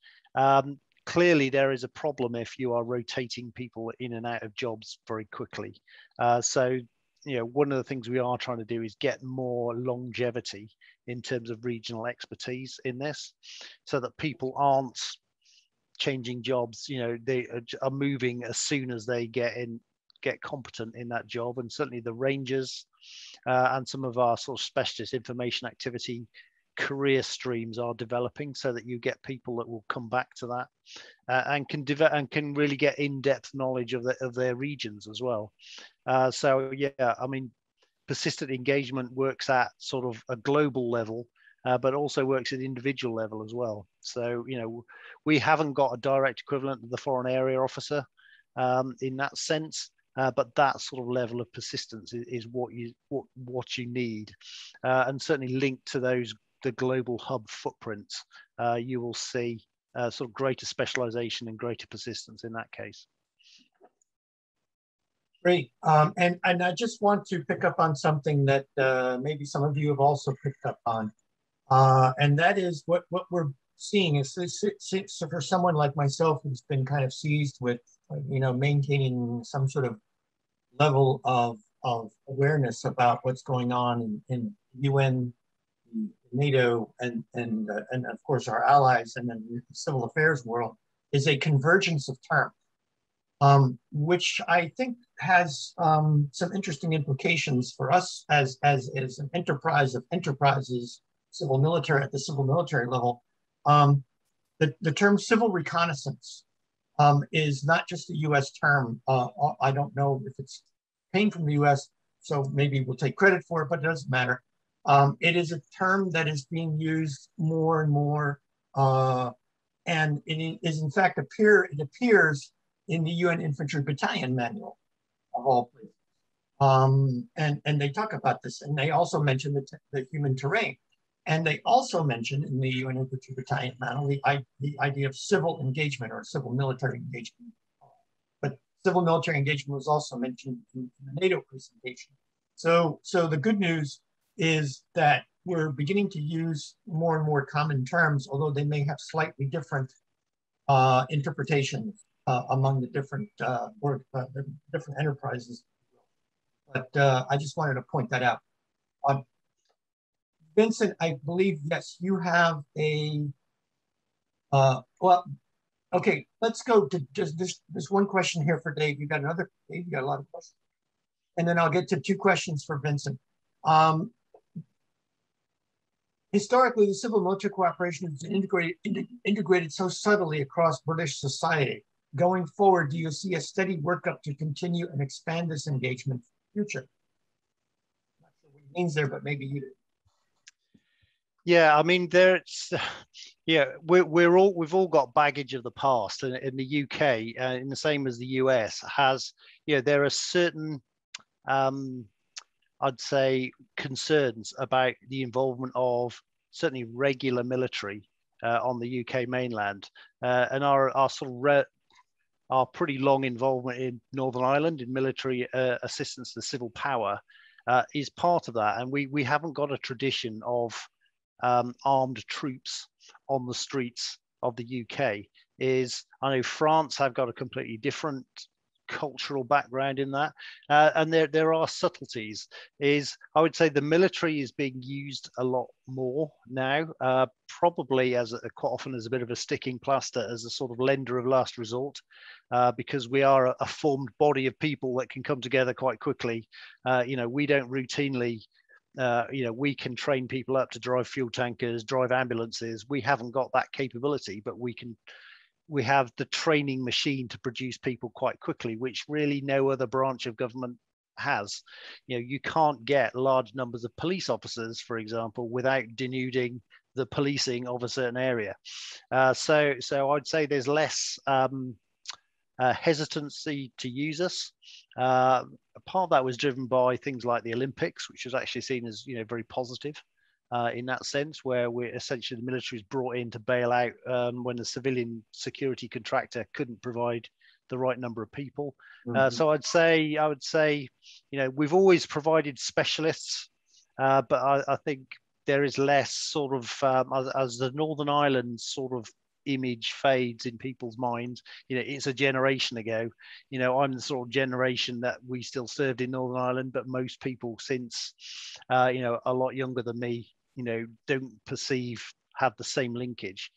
clearly there is a problem if you are rotating people in and out of jobs very quickly. So one of the things we are trying to do is get more longevity in terms of regional expertise in this, so that people aren't changing jobs. They are moving as soon as they get competent in that job. And certainly the Rangers and some of our sort of specialist information activity career streams are developing, so that you get people that will come back to that and can really get in-depth knowledge of their regions as well. So yeah, I mean, persistent engagement works at sort of a global level, but also works at individual level as well. So we haven't got a direct equivalent of the foreign area officer in that sense, but that sort of level of persistence is what you need, and certainly linked to the global hub footprints, you will see sort of greater specialization and greater persistence in that case. Great. And I just want to pick up on something that maybe some of you have also picked up on. And that is what we're seeing is, so for someone like myself who's been kind of seized with, maintaining some sort of level of awareness about what's going on in UN, NATO, and of course our allies, and then the civil affairs world, is a convergence of terms, which I think has some interesting implications for us as an enterprise of enterprises, civil military at the civil military level. The term civil reconnaissance is not just a US term. I don't know if it's came from the US, so maybe we'll take credit for it, but it doesn't matter. It is a term that is being used more and more, and it is in fact it appears in the UN Infantry Battalion Manual of all places. And they talk about this, and they also mention the human terrain. And they also mention in the UN Infantry Battalion Manual the idea of civil engagement or civil military engagement. But civil military engagement was also mentioned in the NATO presentation. So the good news is that we're beginning to use more and more common terms, although they may have slightly different interpretations among the different different enterprises. But I just wanted to point that out. Vincent, I believe, yes, you have a, well, okay, let's go to just this one question here for Dave. You got another, Dave, you got a lot of questions. And then I'll get to two questions for Vincent. Historically, the civil military cooperation has been integrated so subtly across British society. Going forward, do you see a steady workup to continue and expand this engagement in the future? Not sure what it means there, but maybe you do. Yeah, I mean, there's, yeah, we've all got baggage of the past, and in the UK, in the same as the US, has, you know, there are certain, I'd say, concerns about the involvement of certainly regular military on the UK mainland, and our sort of our pretty long involvement in Northern Ireland in military assistance to civil power is part of that, and we haven't got a tradition of armed troops on the streets of the UK. I know France have got a completely different cultural background in that, and there are subtleties. I would say the military is being used a lot more now, probably as quite often as a bit of a sticking plaster, as a sort of lender of last resort, because we are a formed body of people that can come together quite quickly. You know, we don't routinely, you know, we can train people up to drive fuel tankers, drive ambulances. We haven't got that capability, but we have the training machine to produce people quite quickly, which really no other branch of government has. You know, you can't get large numbers of police officers, for example, without denuding the policing of a certain area. So I'd say there's less hesitancy to use us. Part of that was driven by things like the Olympics, which was actually seen as, you know, very positive in that sense, where we're essentially the military is brought in to bail out when the civilian security contractor couldn't provide the right number of people. So I would say, you know, we've always provided specialists, but I think there is less sort of as the Northern Ireland sort of image fades in people's minds. You know, it's a generation ago. You know, I'm the sort of generation that we still served in Northern Ireland, but most people since, you know, a lot younger than me, you know, don't have the same linkage.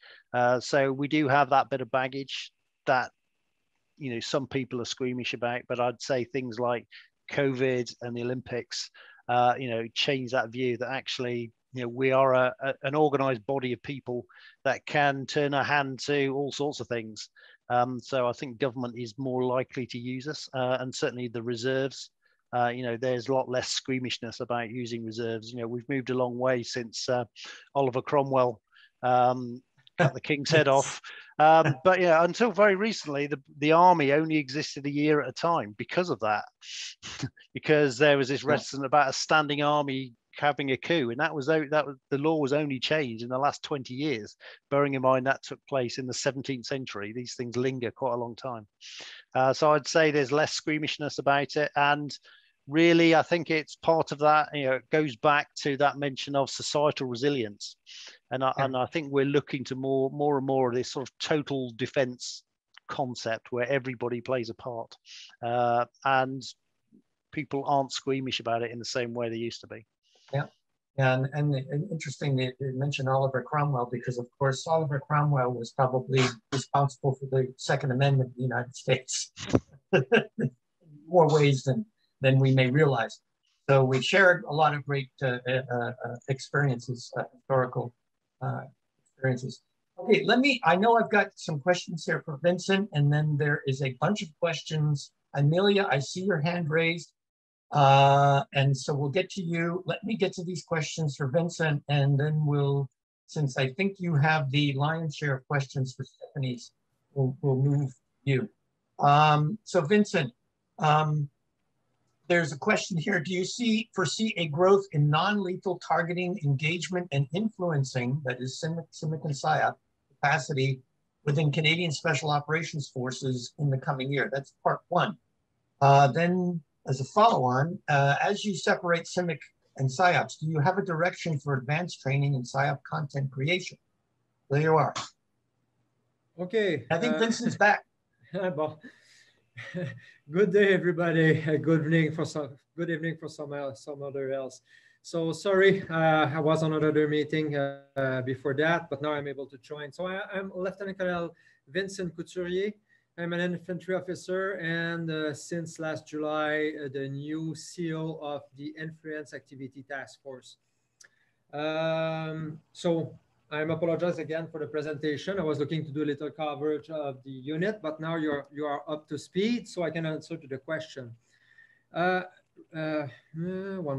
So we do have that bit of baggage that, you know, some people are squeamish about, but I'd say things like COVID and the Olympics, you know, change that view that actually, you know, we are an organized body of people that can turn a hand to all sorts of things. So I think government is more likely to use us, and certainly the reserves. You know, there's a lot less squeamishness about using reserves. You know, we've moved a long way since Oliver Cromwell cut the king's head off. But yeah, until very recently, the army only existed a year at a time because of that, because there was this reticence about a standing army having a coup, and that was the law was only changed in the last 20 years, bearing in mind that took place in the 17th century. These things linger quite a long time. So I'd say there's less squeamishness about it, and really I think it's part of that. You know, it goes back to that mention of societal resilience, and I think we're looking to more and more of this sort of total defense concept where everybody plays a part, and people aren't squeamish about it in the same way they used to be. Yeah, and interesting that you mentioned Oliver Cromwell, because of course Oliver Cromwell was probably responsible for the Second Amendment of the United States in more ways than we may realize. So we shared a lot of great experiences, historical experiences. Okay, I know I've got some questions here for Vincent, and then there is a bunch of questions. Amelia, I see your hand raised. And so we'll get to you. Let me get to these questions for Vincent, and then since I think you have the lion's share of questions for Stephanie's, we'll move you. So Vincent, there's a question here. Do you foresee a growth in non-lethal targeting, engagement, and influencing, that is CIMIC and SIAP capacity within Canadian Special Operations Forces in the coming year? That's part one. Then, as a follow-on, as you separate CIMIC and PSYOPs, do you have a direction for advanced training in PSYOP content creation? There you are. Okay. I think Vincent's back. Well, good day, everybody. Good evening for some other else. So sorry, I was on another meeting before that, but now I'm able to join. So I'm Lieutenant Colonel Vincent Couturier. I'm an infantry officer, and since last July, the new CEO of the Influence Activity Task Force. So I apologize again for the presentation. I was looking to do a little coverage of the unit, but now you are up to speed, so I can answer to the question. One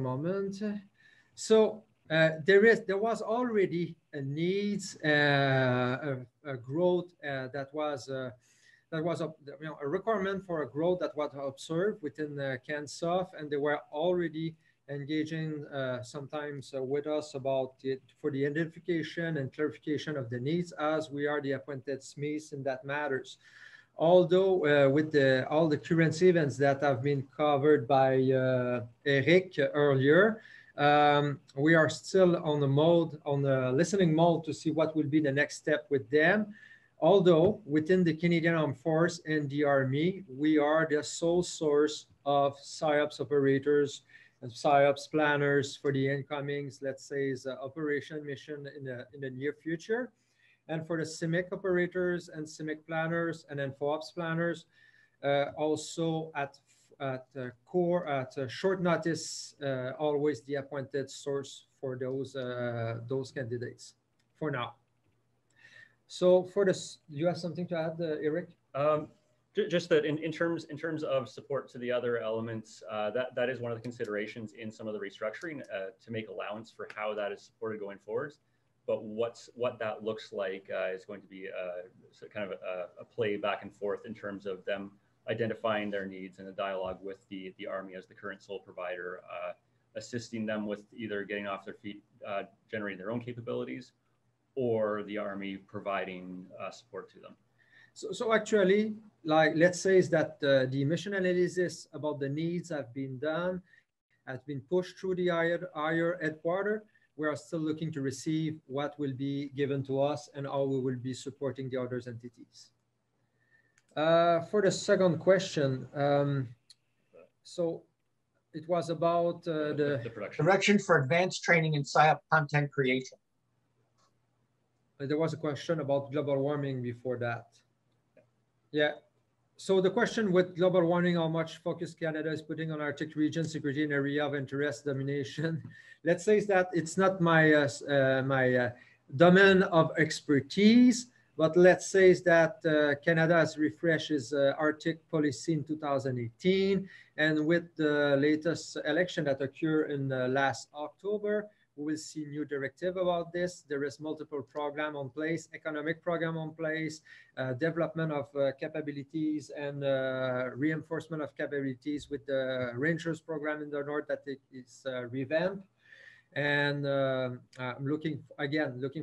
moment. So there was already a needs, a growth that was a requirement for a growth that was observed within CANSOF, and they were already engaging sometimes with us about it for the identification and clarification of the needs, as we are the appointed SMEs in that matters. Although with all the current events that have been covered by Eric earlier, we are still on the listening mode to see what will be the next step with them. Although within the Canadian Armed Force and the Army, we are the sole source of PSYOPs operators and PSYOPs planners for the incomings, let's say, operation mission in the near future. And for the CIMIC operators and CIMIC planners and then FOOPS planners, also at short notice, always the appointed source for those candidates for now. So for this, do you have something to add, Eric? Just that in terms of support to the other elements, that is one of the considerations in some of the restructuring to make allowance for how that is supported going forward. But what that looks like is going to be kind of a play back and forth in terms of them identifying their needs and a dialogue with the Army as the current sole provider, assisting them with either getting off their feet, generating their own capabilities, or the Army providing support to them. So actually, like, let's say is that the mission analysis about the needs have been done, has been pushed through the higher headquarters. We are still looking to receive what will be given to us and how we will be supporting the other entities. For the second question, so it was about the direction for advanced training in PSYOP content creation. There was a question about global warming before that. Yeah. So the question with global warming, how much focus Canada is putting on Arctic region security and area of interest domination. Let's say that it's not my domain of expertise, but let's say that Canada has refreshed its Arctic policy in 2018, and with the latest election that occurred in last October, we will see new directive about this. There is multiple program on place, economic program on place, development of capabilities and reinforcement of capabilities with the Rangers program in the north that is revamped. And I'm looking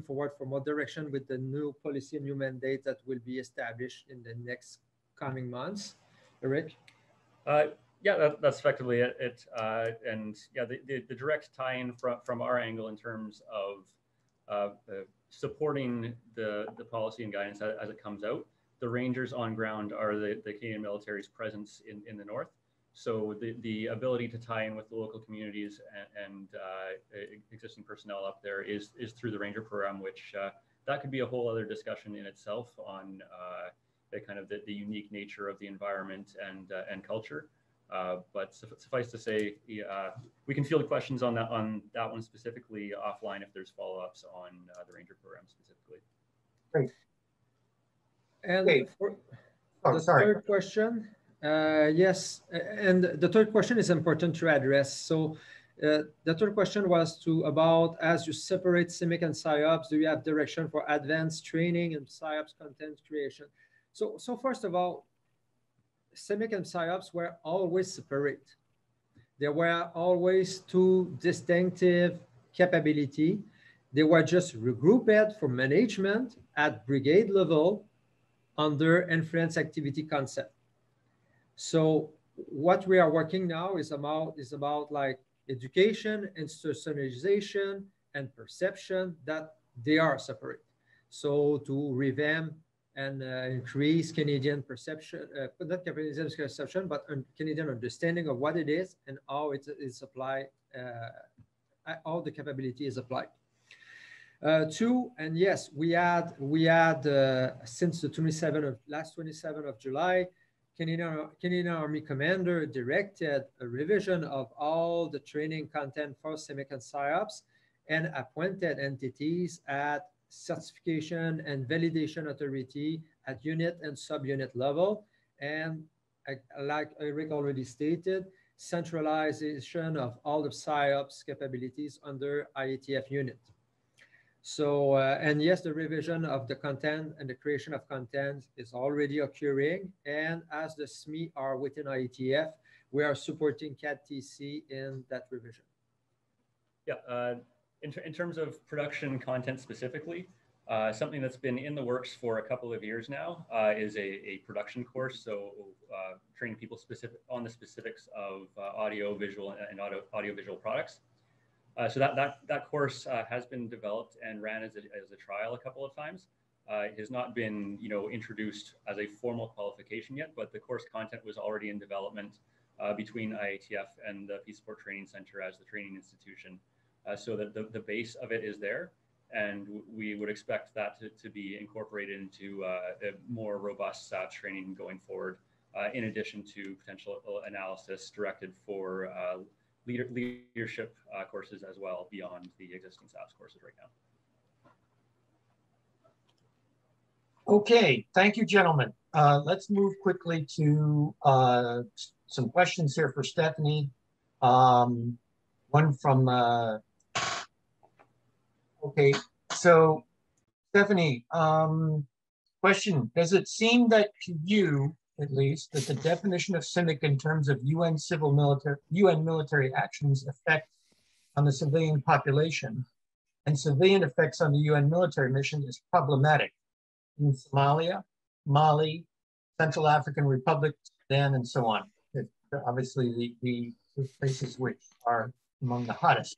forward for more direction with the new policy and new mandate that will be established in the next coming months. Eric? Yeah, that's effectively it. And yeah, the direct tie-in from our angle in terms of supporting the policy and guidance as it comes out. The Rangers on ground are the Canadian military's presence in the north. So the ability to tie in with the local communities and existing personnel up there is through the Ranger program, which that could be a whole other discussion in itself on the kind of the unique nature of the environment and culture. But suffice to say, we can field questions on that one specifically offline if there's follow-ups on the Ranger program specifically. Great. And for the third question, yes, and the third question is important to address. So the third question was about, as you separate CIMIC and PSYOPs, do you have direction for advanced training and PSYOPs content creation? So first of all, CIMIC and PSYOPs were always separate. There were always two distinctive capability. They were just regrouped for management at brigade level under influence activity concept. So what we are working now is about like education, institutionalization, and perception that they are separate. So to revamp and increase Canadian perception, not Canadian perception, but Canadian understanding of what it is and how it is applied, how the capability is applied. Two, and yes, we had since the last 27th of July, Canadian Army Commander directed a revision of all the training content for CIMIC and PSYOPs and appointed entities at certification and validation authority at unit and subunit level. And like Eric already stated, centralization of all the PSYOPs capabilities under IATF unit. So, and yes, the revision of the content and the creation of content is already occurring. And as the SME are within IATF, we are supporting CAD-TC in that revision. Yeah, in terms of production content specifically, something that's been in the works for a couple of years now is a production course. So training people on the specifics of audio, visual, and audio-visual products. So that course has been developed and ran as a trial a couple of times. It has not been introduced as a formal qualification yet, but the course content was already in development between IATF and the Peace Support Training Center as the training institution. So that the base of it is there, and we would expect that to be incorporated into a more robust SAPS training going forward, in addition to potential analysis directed for leadership courses as well beyond the existing SAPS courses right now. Okay, thank you, gentlemen. Let's move quickly to some questions here for Stephanie. One from, okay, so Stephanie, question, does it seem that to you, at least, that the definition of CIMIC in terms of UN military actions effect on the civilian population and civilian effects on the UN military mission is problematic in Somalia, Mali, Central African Republic, Sudan, and so on? Obviously, the places which are among the hottest.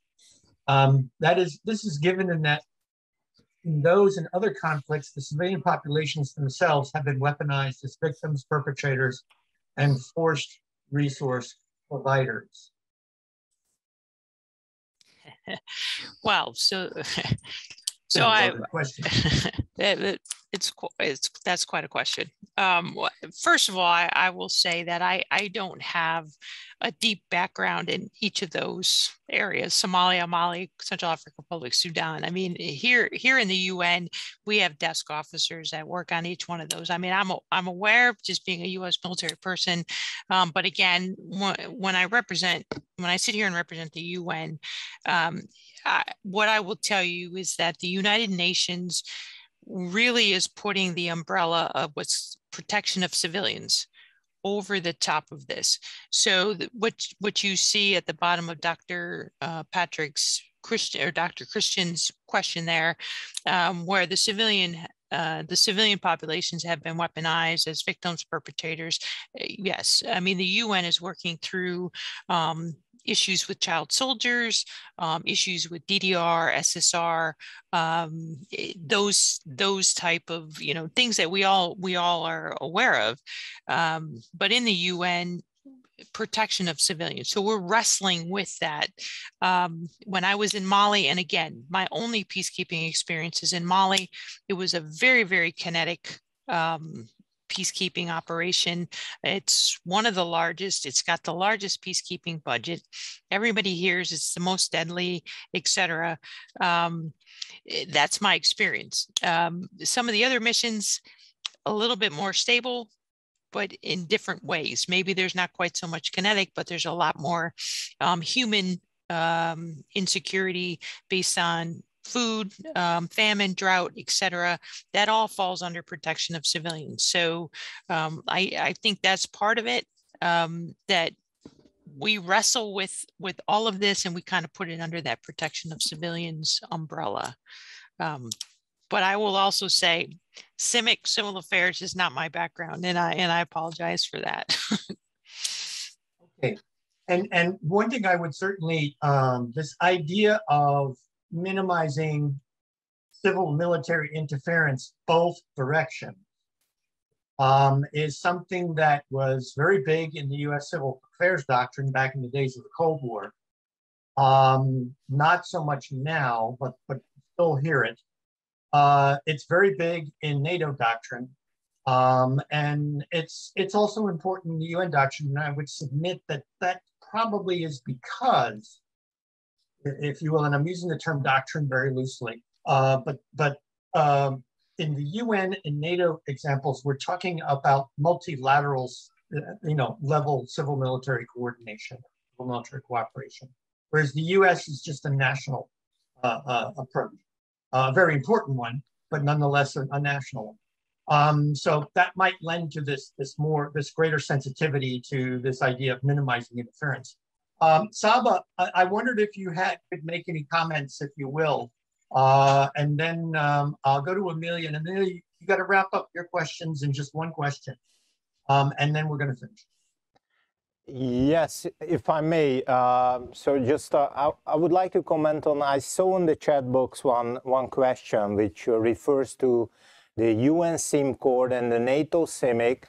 This is given in that in those and other conflicts, the civilian populations themselves have been weaponized as victims, perpetrators, and forced resource providers. Wow, so that's quite a question. First of all, I will say that I don't have a deep background in each of those areas: Somalia, Mali, Central African Republic, Sudan. I mean, here in the UN, we have desk officers that work on each one of those. I mean, I'm aware of just being a U.S. military person, but again, when I sit here and represent the UN, what I will tell you is that the United Nations really is putting the umbrella of what's protection of civilians over the top of this. So what you see at the bottom of Dr. Dr. Christian's question there, where the civilian populations have been weaponized as victims, perpetrators. Yes, I mean, the UN is working through issues with child soldiers, issues with DDR, SSR, those type of things that we all are aware of. But in the UN, protection of civilians. So we're wrestling with that. When I was in Mali, and again, my only peacekeeping experience is in Mali, it was a very, very kinetic peacekeeping operation. It's one of the largest. It's got the largest peacekeeping budget. Everybody hears it's the most deadly, etc. That's my experience. Some of the other missions, a little bit more stable, but in different ways. Maybe there's not quite so much kinetic, but there's a lot more human insecurity based on food, famine, drought, etc. That all falls under protection of civilians. So I think that's part of it, that we wrestle with all of this, and we kind of put it under that protection of civilians umbrella. But I will also say CIMIC, civil affairs, is not my background, and I apologize for that. Okay, and one thing I would certainly, this idea of minimizing civil military interference both directions is something that was very big in the U.S. Civil Affairs Doctrine back in the days of the Cold War. Not so much now, but still hear it. It's very big in NATO doctrine. And it's also important in the UN doctrine. And I would submit that that probably is because, if you will, and I'm using the term doctrine very loosely, but in the UN and NATO examples, we're talking about multilateral, level civil military coordination, civil military cooperation, whereas the US is just a national approach, a very important one, but nonetheless a national one. So that might lend to this greater sensitivity to this idea of minimizing interference. Csaba, I wondered if you could make any comments, if you will, and then I'll go to Amelia. And Amelia, you got to wrap up your questions in just one question, and then we're going to finish. Yes, if I may. So just I would like to comment on, I saw in the chat box one question which refers to the UN CIMCORD and the NATO CIMIC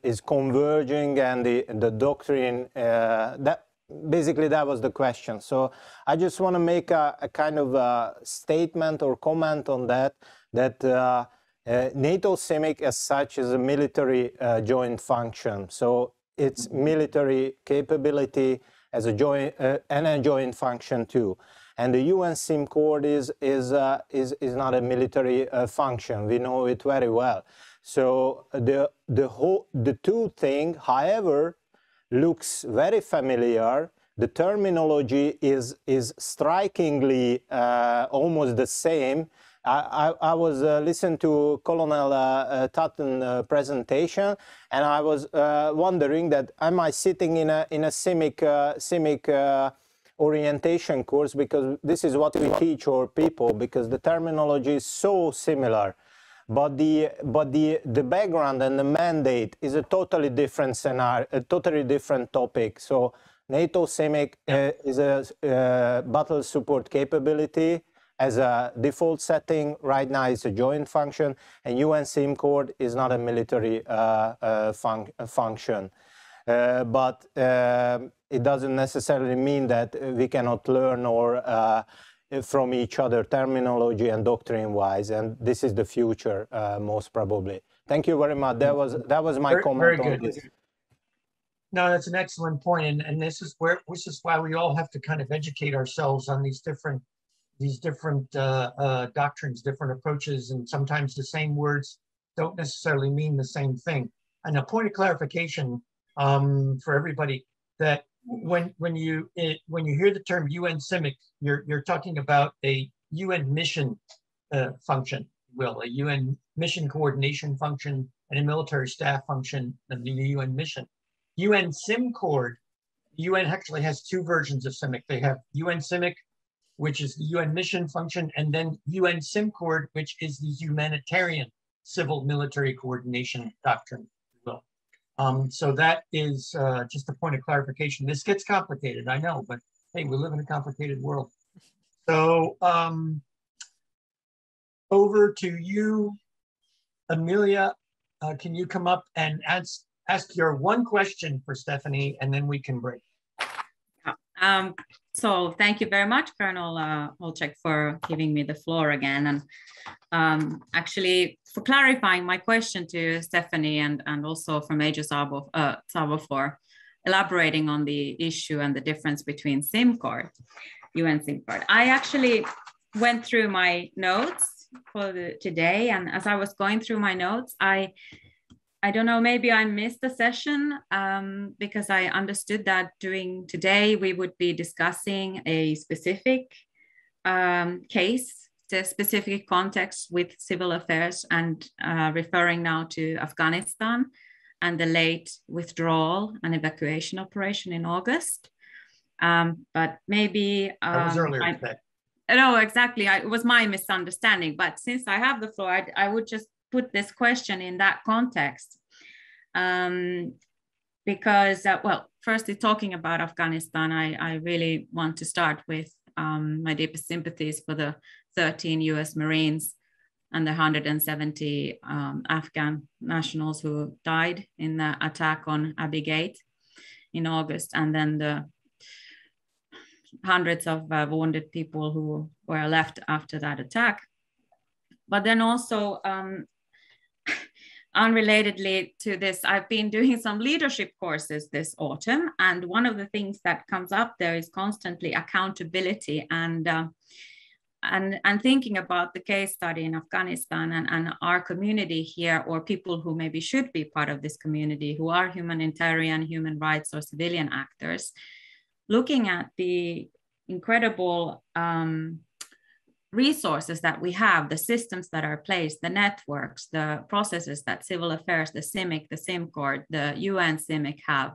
is converging, and the doctrine, that basically that was the question. So I just want to make a kind of a statement or comment on that NATO CIMIC as such is a military joint function. So it's military capability as a joint and a joint function too. And the UN CIMCORD is not a military function. We know it very well. So the two thing, however, looks very familiar. The terminology is strikingly almost the same. I was listening to Colonel Tutton presentation, and I was wondering that am I sitting in a CIMIC orientation course, because this is what we teach our people, because the terminology is so similar. But the background and the mandate is a totally different scenario, a totally different topic. So NATO CIMIC is a battle support capability as a default setting. Right now it's a joint function, and UN CIMCORD is not a military function. But it doesn't necessarily mean that we cannot learn or from each other terminology and doctrine-wise, and this is the future, most probably. Thank you very much. That was my comment on this. No, that's an excellent point, and this is why we all have to kind of educate ourselves on these different doctrines, different approaches, and sometimes the same words don't necessarily mean the same thing. And a point of clarification for everybody, that when you hear the term UN CIMIC, you're talking about a UN mission function, a UN mission coordination function and a military staff function of the UN mission. UN CIMCORD, UN actually has two versions of CIMIC. They have UN CIMIC, which is the UN mission function, and then UN CIMCORD, which is the humanitarian civil military coordination doctrine. So that is just a point of clarification. This gets complicated, I know, but hey, we live in a complicated world. So over to you, Amelia. Can you come up and ask your one question for Stephanie, and then we can break. So thank you very much, Colonel Holshek, for giving me the floor again. And actually, for clarifying my question to Stephanie and also from Major Szabó for elaborating on the issue and the difference between CIMCORD, UN CIMCORD. I actually went through my notes for today, and as I was going through my notes, I don't know, maybe I missed the session because I understood that during today we would be discussing a specific case, the specific context with civil affairs, and referring now to Afghanistan and the late withdrawal and evacuation operation in August. But maybe that was earlier today. No, exactly. It was my misunderstanding. But since I have the floor, I would just put this question in that context, because, well, firstly, talking about Afghanistan, I really want to start with my deepest sympathies for the 13 US Marines and the 170 Afghan nationals who died in the attack on Abbey Gate in August, and then the hundreds of wounded people who were left after that attack. But then also, unrelatedly to this, I've been doing some leadership courses this autumn. And one of the things that comes up there is constantly accountability and thinking about the case study in Afghanistan and our community here, or people who maybe should be part of this community, who are humanitarian, human rights, or civilian actors, looking at the incredible resources that we have, the systems that are placed, the networks, the processes that civil affairs, the CIMIC, the CIMCORD, the UN CIMIC have.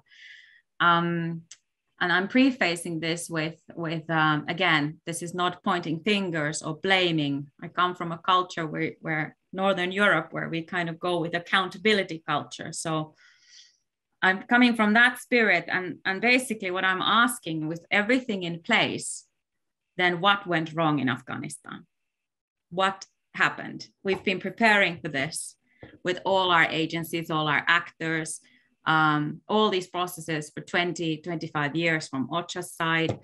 And I'm prefacing this with again, this is not pointing fingers or blaming. I come from a culture where Northern Europe, where we kind of go with accountability culture. So I'm coming from that spirit, and basically what I'm asking, with everything in place, then what went wrong in Afghanistan? What happened? We've been preparing for this with all our agencies, all our actors, all these processes for 20, 25 years, from OCHA's side,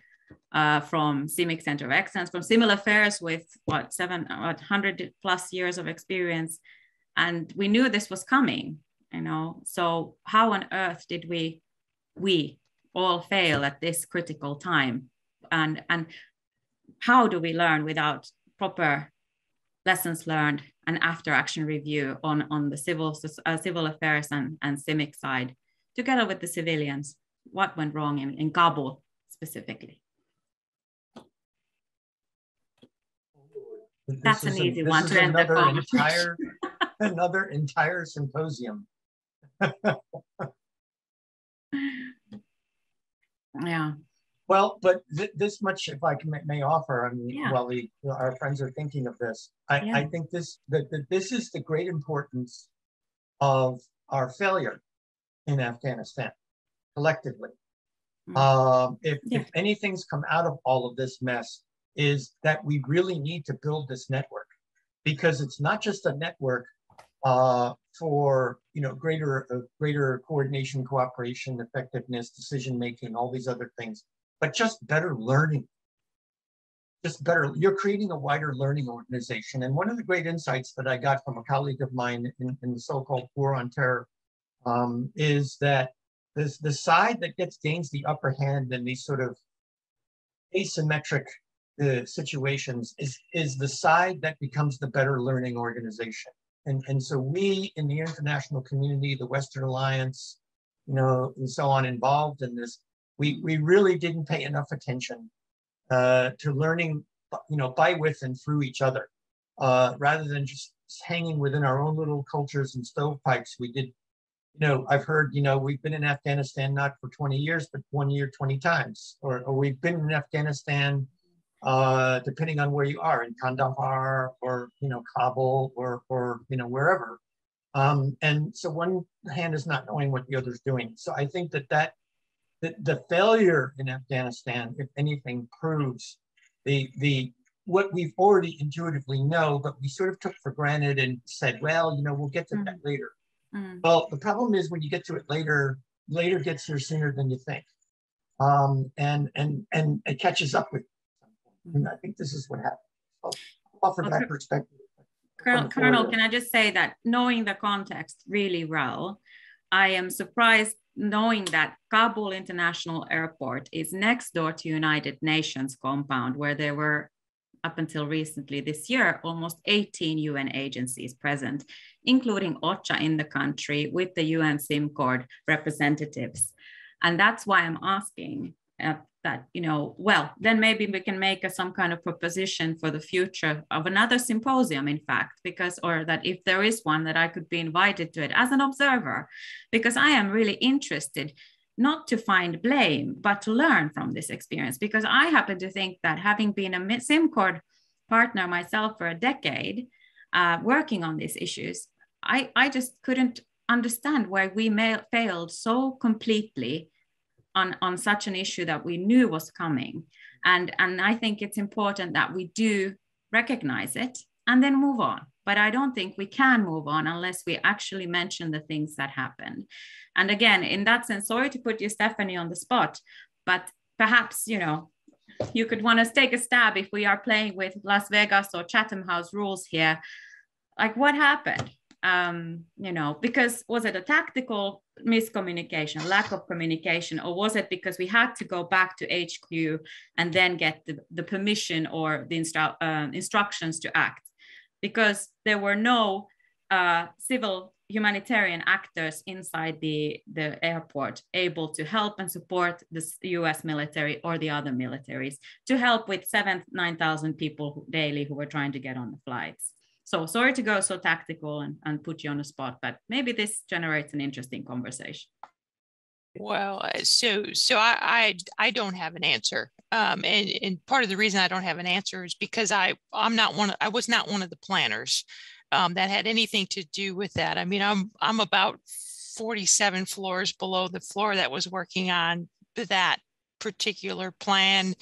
from CIMIC Center of Excellence, from Civil Affairs with 100 plus years of experience. And we knew this was coming, you know. So how on earth did we all fail at this critical time? And how do we learn without proper lessons learned and after action review on the civil affairs and CIMIC side, together with the civilians? What went wrong in Kabul specifically? That's an easy one to end the conversation. Another entire symposium. Yeah. Well, but this much, if I may offer, I mean, yeah. while our friends are thinking of this, I think this is the great importance of our failure in Afghanistan collectively. If anything's come out of all of this mess, is that we really need to build this network, because it's not just a network for greater coordination, cooperation, effectiveness, decision making, all these other things, but just better learning. You're creating a wider learning organization. And one of the great insights that I got from a colleague of mine in the so-called war on terror is that the side that gains the upper hand in these sort of asymmetric situations is the side that becomes the better learning organization. And so we in the international community, the Western Alliance, and so on, involved in this, we really didn't pay enough attention to learning, by, with, and through each other, rather than just hanging within our own little cultures and stovepipes. We did, I've heard, we've been in Afghanistan not for 20 years, but 1 year, 20 times, or we've been in Afghanistan, depending on where you are, in Kandahar or, Kabul or wherever. And so one hand is not knowing what the other's doing. So I think that the failure in Afghanistan, if anything, proves what we've already intuitively know, but we sort of took for granted and said, well, we'll get to that later. Well, the problem is when you get to it later gets here sooner than you think. And it catches up with you. And I think this is what happened. So I'll offer that perspective. Colonel, can I just say that knowing the context really well, I am surprised knowing that Kabul International Airport is next door to United Nations compound, where there were, up until recently this year, almost 18 UN agencies present, including OCHA in the country with the UN CIMCORD representatives. And that's why I'm asking that, well, then maybe we can make some kind of proposition for the future of another symposium, in fact, or that if there is one, that I could be invited to it as an observer, because I am really interested not to find blame, but to learn from this experience. Because I happen to think that, having been a CIMCORD partner myself for a decade, working on these issues, I just couldn't understand why we failed so completely on such an issue that we knew was coming. And I think it's important that we do recognize it and then move on. But I don't think we can move on unless we actually mention the things that happened. And again, in that sense, sorry to put you, Stephanie, on the spot, but perhaps, you could want to take a stab if we are playing with Las Vegas or Chatham House rules here. Like, what happened? You know, because was it a tactical miscommunication, lack of communication, or was it because we had to go back to HQ and then get the permission or the instructions to act? Because there were no civil humanitarian actors inside the airport able to help and support the US military or the other militaries to help with 9,000 people daily who were trying to get on the flights. So sorry to go so tactical and put you on the spot, but maybe this generates an interesting conversation. Well, so I don't have an answer, and part of the reason I don't have an answer is because I was not one of the planners that had anything to do with that. I mean, I'm about 47 floors below the floor that was working on that particular plan.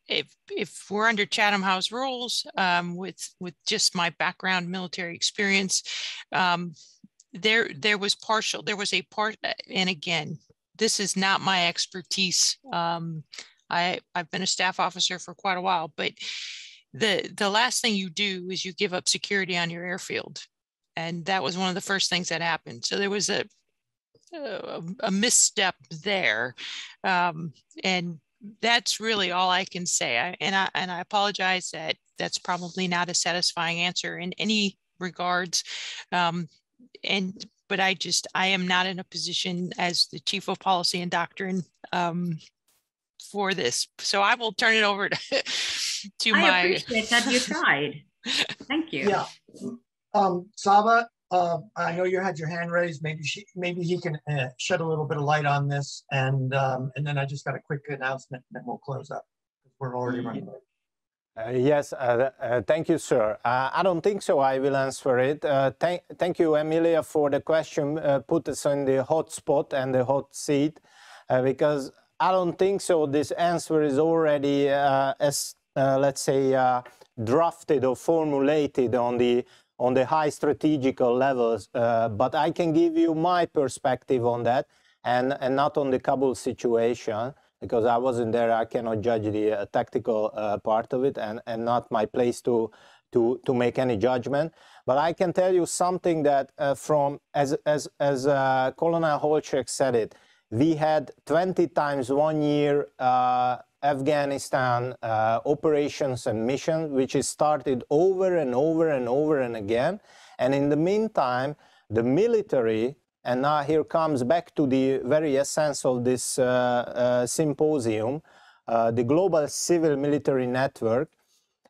If we're under Chatham House rules, with just my background military experience, there was a part, and again, this is not my expertise. I've been a staff officer for quite a while, but the last thing you do is you give up security on your airfield, and that was one of the first things that happened. So there was a misstep there, and that's really all I can say. I apologize that that's probably not a satisfying answer in any regards. But I am not in a position as the chief of policy and doctrine for this. So I will turn it over to I appreciate that you tried. Thank you. Yeah. Csaba, I know you had your hand raised. Maybe he can shed a little bit of light on this, and then I just got a quick announcement, and then we'll close up. We're already running late. Yes, thank you, sir. I don't think so. I will answer it. Thank you, Emilia, for the question. Put us in the hot spot and the hot seat, because I don't think so. This answer is already, let's say, drafted or formulated on the high strategical levels. But I can give you my perspective on that, and not on the Kabul situation, because I wasn't there. I cannot judge the tactical part of it, and not my place to make any judgment. But I can tell you something that from as Colonel Holshek said it, we had 20 times 1 year Afghanistan operations and missions, which is started over and over and over and again. And in the meantime, the military, and now here comes back to the very essence of this symposium, the global civil military network.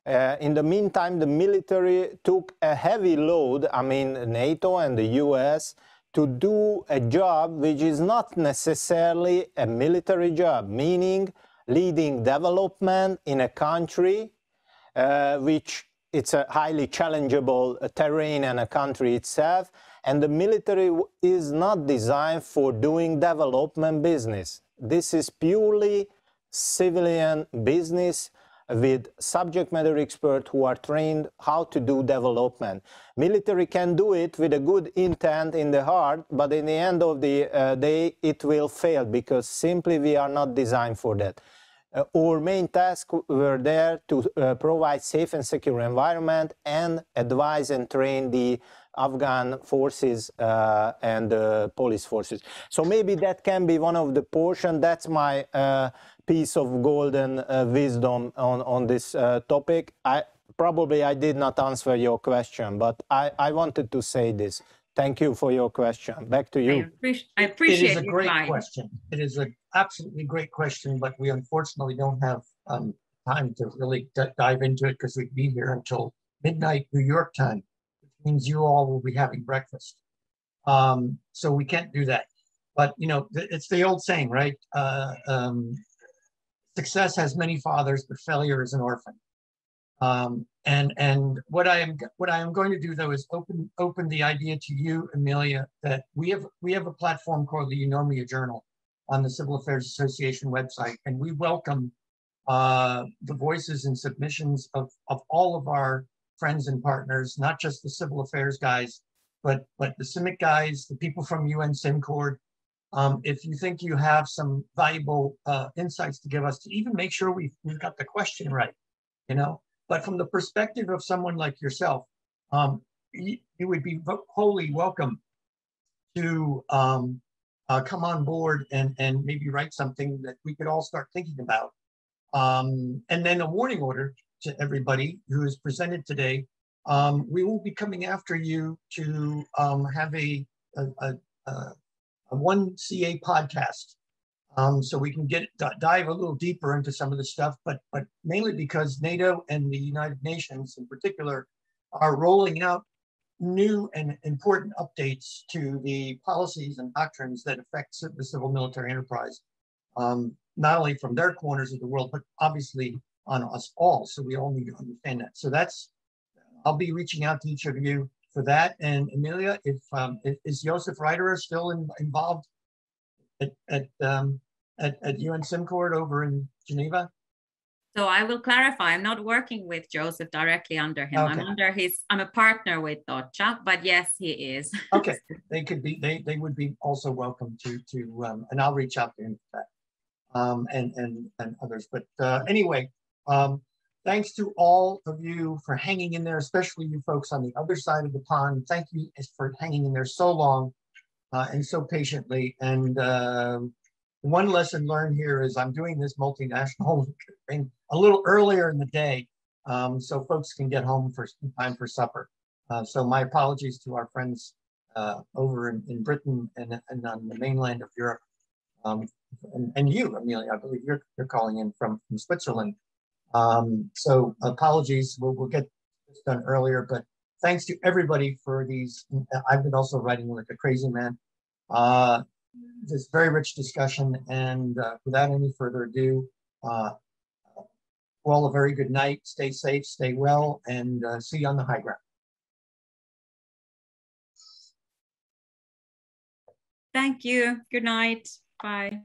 In the meantime, the military took a heavy load, I mean NATO and the US, to do a job which is not necessarily a military job, meaning leading development in a country which it's a highly challengeable terrain and a country itself. And the military is not designed for doing development business. This is purely civilian business with subject matter experts who are trained how to do development. Military can do it with a good intent in the heart, but in the end of the day, it will fail because simply we are not designed for that. Our main tasks were there to provide safe and secure environment and advise and train the Afghan forces and police forces. So maybe that can be one of the portion. That's my piece of golden wisdom on this topic. I did not answer your question, but I wanted to say this. Thank you for your question. Back to you. I appreciate it. It is a great question. It is an absolutely great question, but we unfortunately don't have time to really dive into it because we'd be here until midnight New York time, which means you all will be having breakfast. So we can't do that. But, you know, it's the old saying, right? Success has many fathers, but failure is an orphan. And what I am going to do though is open the idea to you, Emilia, that we have a platform called the Eunomia Journal on the Civil Affairs Association website, and we welcome the voices and submissions of all of our friends and partners, not just the civil affairs guys, but the CIMIC guys, the people from UN SimCorps, if you think you have some valuable insights to give us, to even make sure we've got the question right, you know. But from the perspective of someone like yourself, you would be wholly welcome to come on board and maybe write something that we could all start thinking about. And then a warning order to everybody who is presented today. We will be coming after you to have a 1CA podcast, so we can dive a little deeper into some of the stuff, but mainly because NATO and the United Nations in particular are rolling out new and important updates to the policies and doctrines that affect the civil military enterprise, not only from their corners of the world, but obviously on us all. So we all need to understand that. So I'll be reaching out to each of you for that. And Amelia, is Joseph Reiterer still involved at UN SimCorp over in Geneva? So I will clarify, I'm not working with Joseph directly under him. Okay. I'm a partner with Doctrine, but yes, he is. Okay, they would be also welcome to and I'll reach out to him for that, and others. But anyway, thanks to all of you for hanging in there, especially you folks on the other side of the pond. Thank you for hanging in there so long and so patiently. And one lesson learned here is I'm doing this multinational thing a little earlier in the day, so folks can get home for time for supper. So my apologies to our friends over in Britain and on the mainland of Europe. And you, Amelia, I believe you're calling in from Switzerland. So apologies, we'll get this done earlier, but thanks to everybody for these. I've been also writing like a crazy man. This very rich discussion, and without any further ado, all a very good night. Stay safe, stay well, and see you on the high ground. Thank you. Good night. Bye.